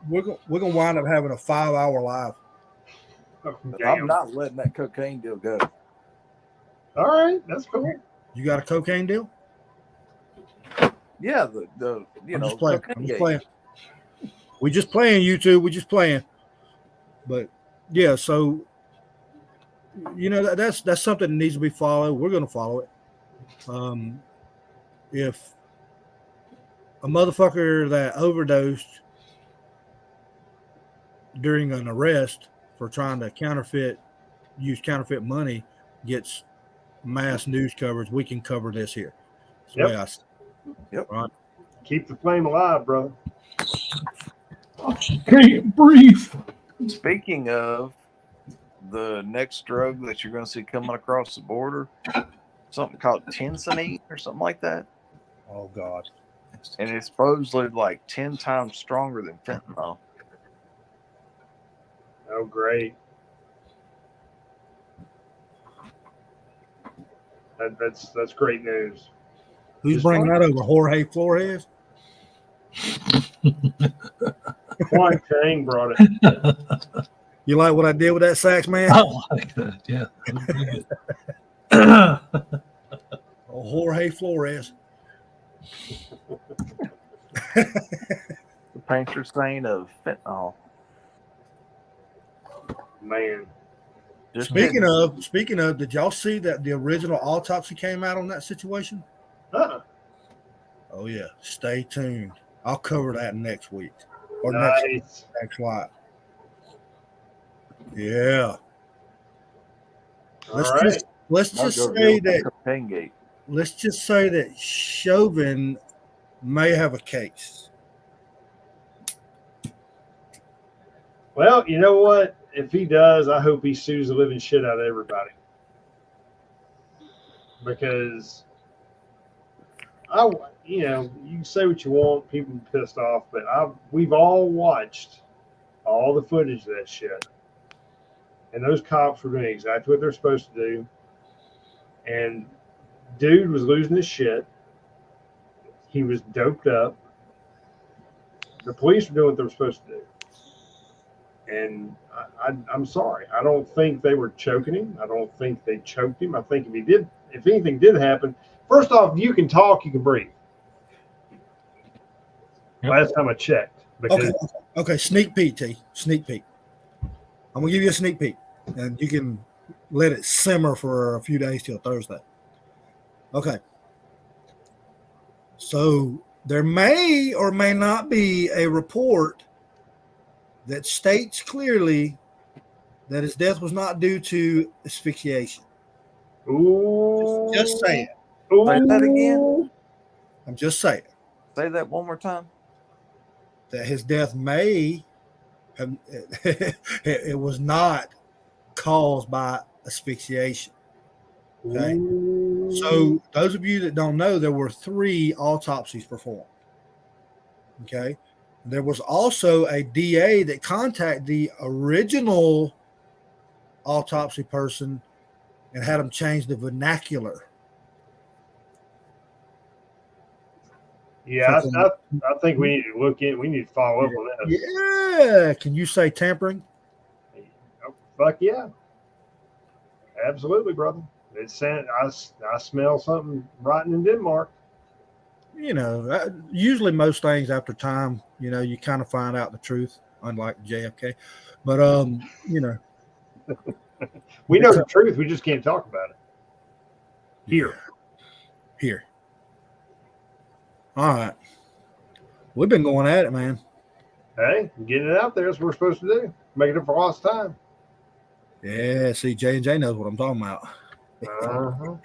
Speaker 1: to wind up having a 5-hour live.
Speaker 3: I'm
Speaker 2: Damn.
Speaker 3: not letting that cocaine deal go.
Speaker 2: All right, that's cool.
Speaker 1: You got a cocaine deal?
Speaker 3: Yeah,
Speaker 1: I'm just playing.
Speaker 3: cocaine
Speaker 1: I'm just
Speaker 3: gate.
Speaker 1: playing. We just playing, YouTube. We just playing. But yeah, so you know that's something that needs to be followed. We're going to follow it. If a motherfucker that overdosed during an arrest for trying to use counterfeit money gets mass news coverage, we can cover this here. That's the way I see it.
Speaker 3: Yep.
Speaker 1: Right.
Speaker 2: Keep the flame alive, brother.
Speaker 4: Can't breathe.
Speaker 3: Speaking of the next drug that you're going to see coming across the border, something called Tensinate or something like that.
Speaker 1: Oh God.
Speaker 3: And it's supposedly like 10 times stronger than fentanyl.
Speaker 2: Oh, great. That's great news.
Speaker 1: Who's
Speaker 2: Just
Speaker 1: bringing that over? Jorge Flores?
Speaker 2: Juan Chang brought it.
Speaker 1: You like what I did with that sax, man?
Speaker 4: I like that. Yeah. That was pretty good.
Speaker 1: Oh, Jorge Flores.
Speaker 3: The patron saint of fentanyl.
Speaker 2: Man,
Speaker 3: Just
Speaker 1: Speaking of, did y'all see that the original autopsy came out on that situation?
Speaker 2: uh-uh.
Speaker 1: Oh yeah, stay tuned. I'll cover that next week or
Speaker 2: Nice.
Speaker 1: next live. Yeah.
Speaker 2: All right.
Speaker 1: Let's
Speaker 3: I'll
Speaker 1: just
Speaker 3: go
Speaker 1: say
Speaker 3: to
Speaker 1: that
Speaker 3: Pengate.
Speaker 1: let's just say that Chauvin may have a case.
Speaker 2: Well, you know what? If he does, I hope he sues the living shit out of everybody. Because you can say what you want, people are pissed off, but we've all watched all the footage of that shit. And those cops were doing exactly what they're supposed to do. And dude was losing his shit. He was doped up. The police were doing what they were supposed to do. And I'm sorry. I don't think they were choking him. I don't think they choked him. I think if anything did happen, first off, you can talk, you can breathe.
Speaker 4: Yep.
Speaker 2: Last time I checked. Because
Speaker 1: Okay. Sneak peek, T. Sneak peek. I'm gonna give you a sneak peek, and you can let it simmer for a few days till Thursday. Okay. So there may or may not be a report that states clearly that his death was not due to asphyxiation.
Speaker 2: ooh,
Speaker 1: Just saying.
Speaker 2: Ooh.
Speaker 3: Say that again.
Speaker 1: I'm just saying
Speaker 3: Say that one more time.
Speaker 1: that his death may have it was not caused by asphyxiation. Okay.
Speaker 2: Ooh.
Speaker 1: So those of you that don't know, there were 3 autopsies performed. Okay. There was also a DA that contacted the original autopsy person and had him change the vernacular.
Speaker 2: Yeah, I think we need to look in. We need to follow up on this.
Speaker 1: Yeah. Can you say tampering?
Speaker 2: Oh, fuck yeah. Absolutely, brother. I smell something rotten in Denmark.
Speaker 1: Usually most things after time, you kind of find out the truth, unlike JFK. But,
Speaker 2: We know the truth. We just can't talk about it.
Speaker 1: Here. All right. We've been going at it, man.
Speaker 2: Hey, getting it out there is what we're supposed to do. Making it for lost time.
Speaker 1: Yeah, see, J&J knows what I'm talking about.
Speaker 2: Uh-huh.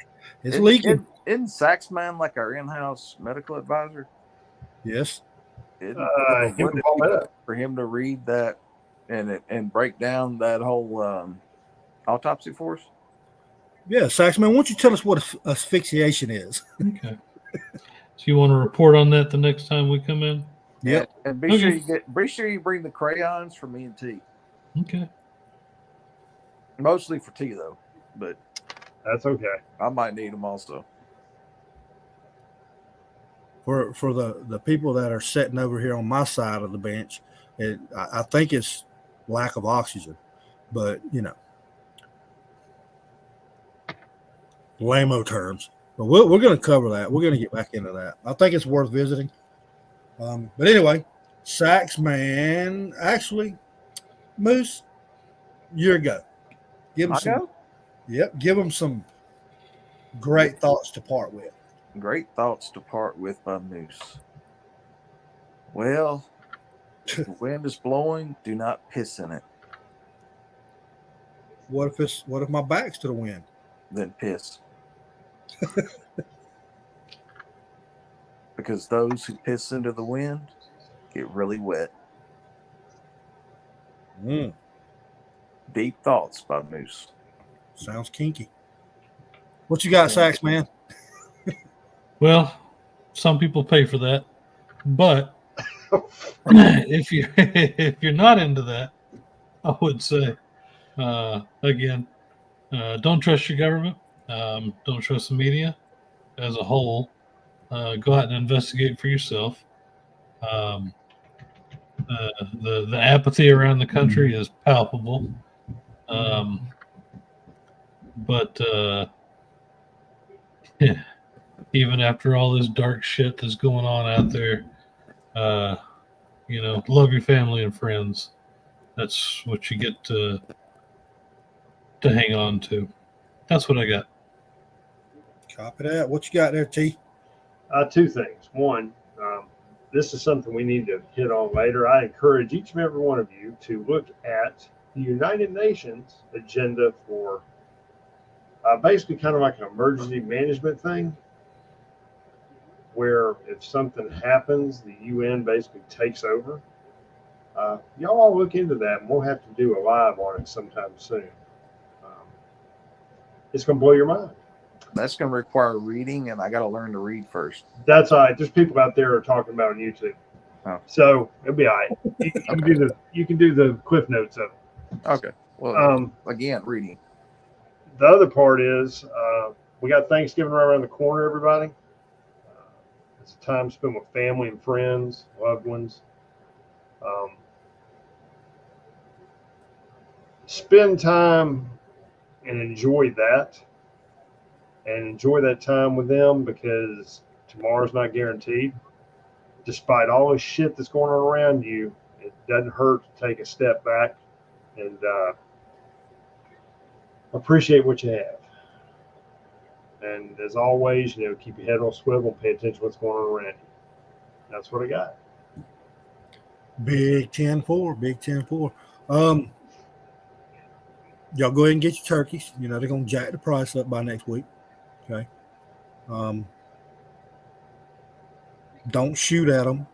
Speaker 1: It's leaking.
Speaker 3: Isn't Saxman like our in-house medical advisor?
Speaker 1: Yes.
Speaker 2: Give him all that.
Speaker 3: For him to read that and break down that whole autopsy for us?
Speaker 1: Yeah, Saxman, why don't you tell us what asphyxiation is?
Speaker 4: Okay. So you want to report on that the next time we come in?
Speaker 1: Yep.
Speaker 3: And be sure you bring the crayons for me and T.
Speaker 4: Okay.
Speaker 3: Mostly for T though, but
Speaker 2: That's okay.
Speaker 3: I might need them also.
Speaker 1: For the people that are sitting over here on my side of the bench, I think it's lack of oxygen, but lame-o terms. But we're going to cover that. We're going to get back into that. I think it's worth visiting. But anyway, Saxman, actually, Moose, your go. Give him some.
Speaker 3: Go?
Speaker 1: Yep, give him some great thoughts to part with.
Speaker 3: Great thoughts to part with by Moose. Well, the wind is blowing. Do not piss in it.
Speaker 1: What if my back's to the wind?
Speaker 3: Then piss. Because those who piss into the wind get really wet. Deep thoughts by Moose.
Speaker 1: Sounds kinky. What you got, Saxman?
Speaker 4: Well, some people pay for that, but if you're not into that, I would say again, don't trust your government. Don't trust the media as a whole. Go out and investigate for yourself. The apathy around the country is palpable. But even after all this dark shit that's going on out there, love your family and friends. That's what you get to hang on to. That's what I got.
Speaker 1: Copy that. What you got there, T?
Speaker 2: Two things. One, this is something we need to hit on later. I encourage each and every one of you to look at the United Nations agenda for basically kind of like an emergency management thing, where if something happens, the UN basically takes over. Y'all all look into that, and we'll have to do a live on it sometime soon. It's going to blow your mind.
Speaker 3: That's going to require reading, and I got to learn to read first.
Speaker 2: That's all right. There's people out there who are talking about on YouTube.
Speaker 3: Oh.
Speaker 2: So it'll be all right. You can do the cliff notes of it.
Speaker 3: Okay. Well, again, reading.
Speaker 2: The other part is we got Thanksgiving right around the corner, everybody. It's a time spent with family and friends, loved ones. Spend time and enjoy that. And enjoy that time with them, because tomorrow's not guaranteed. Despite all the shit that's going on around you, it doesn't hurt to take a step back and appreciate what you have. And as always, keep your head on swivel and pay attention to what's going on around you. That's what I got.
Speaker 1: Big 10-4. Big 10-4. Y'all go ahead and get your turkeys. They're going to jack the price up by next week. Okay. Don't shoot at them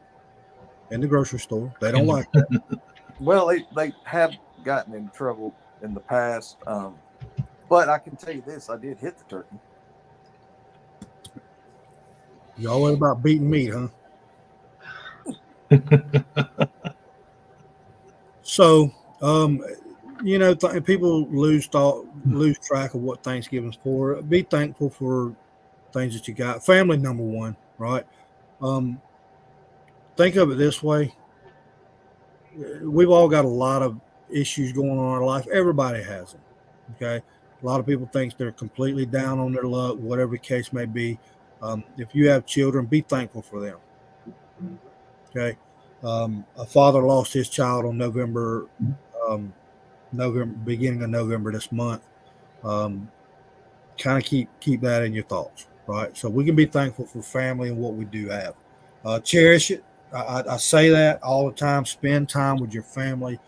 Speaker 1: in the grocery store. They don't like that.
Speaker 3: Well, they have gotten in trouble in the past. But I can tell you this, I did hit the turkey.
Speaker 1: Y'all worried about beating meat, huh? So, people lose track of what Thanksgiving's for. Be thankful for things that you got. Family, number one, right? Think of it this way. We've all got a lot of issues going on in our life. Everybody has them, okay? A lot of people think they're completely down on their luck, whatever the case may be. If you have children, be thankful for them, okay? A father lost his child on beginning of November this month. Kind of keep that in your thoughts, right? So we can be thankful for family and what we do have. Cherish it. I say that all the time. Spend time with your family.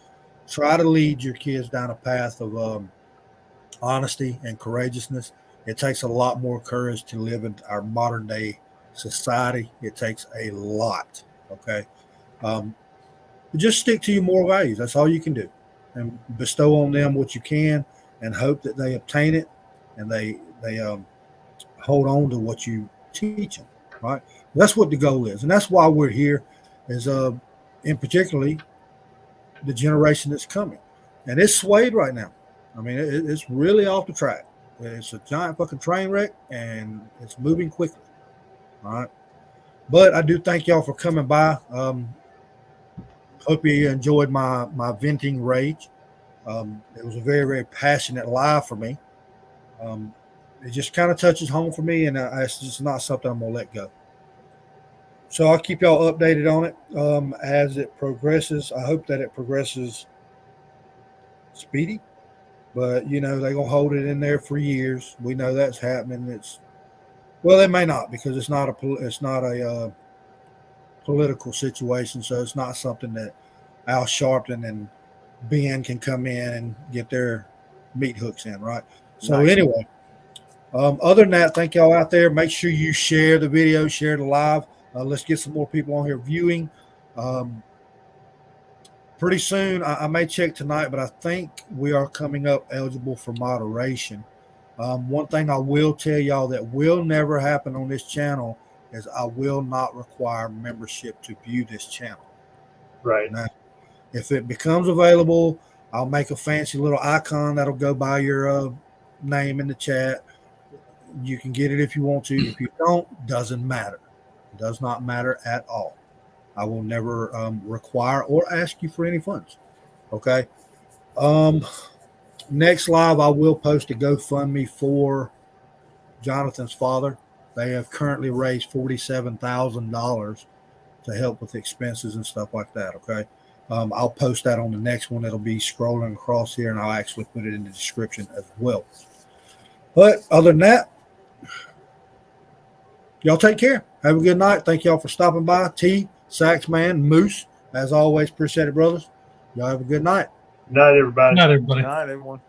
Speaker 1: Try to lead your kids down a path of honesty and courageousness. It takes a lot more courage to live in our modern day society. It takes a lot. Okay. Just stick to your moral values. That's all you can do. And bestow on them what you can, and hope that they obtain it, and they hold on to what you teach them, right? That's what the goal is, and that's why we're here, is in particularly the generation that's coming, and it's swayed right now. I mean, it's really off the track. It's a giant fucking train wreck, and it's moving quickly. All right, but I do thank y'all for coming by. Hope you enjoyed my venting rage. It was a very, very passionate live for me. It just kind of touches home for me, and it's just not something I'm going to let go. So I'll keep y'all updated on it as it progresses. I hope that it progresses speedy, but, they're going to hold it in there for years. We know that's happening. They may not, because it's not a political situation, so it's not something that Al Sharpton and Ben can come in and get their meat hooks in, right? So Anyway, other than that, thank y'all out there. Make sure you share the video, share the live. Let's get some more people on here viewing. Pretty soon, I may check tonight, but I think we are coming up eligible for moderation. One thing I will tell y'all that will never happen on this channel is I will not require membership to view this channel.
Speaker 2: Right.
Speaker 1: Now, if it becomes available, I'll make a fancy little icon that'll go by your name in the chat. You can get it if you want to. If you don't, doesn't matter. It does not matter at all. I will never require or ask you for any funds. Okay. Next live, I will post a GoFundMe for Jonathan's father. They have currently raised $47,000 to help with expenses and stuff like that. Okay. I'll post that on the next one. It'll be scrolling across here, and I'll actually put it in the description as well. But other than that, y'all take care. Have a good night. Thank y'all for stopping by. T, Saxman, Moose, as always, appreciate it, brothers. Y'all have a good night.
Speaker 2: Good night, everybody.
Speaker 4: Not everybody.
Speaker 3: Good night, everyone.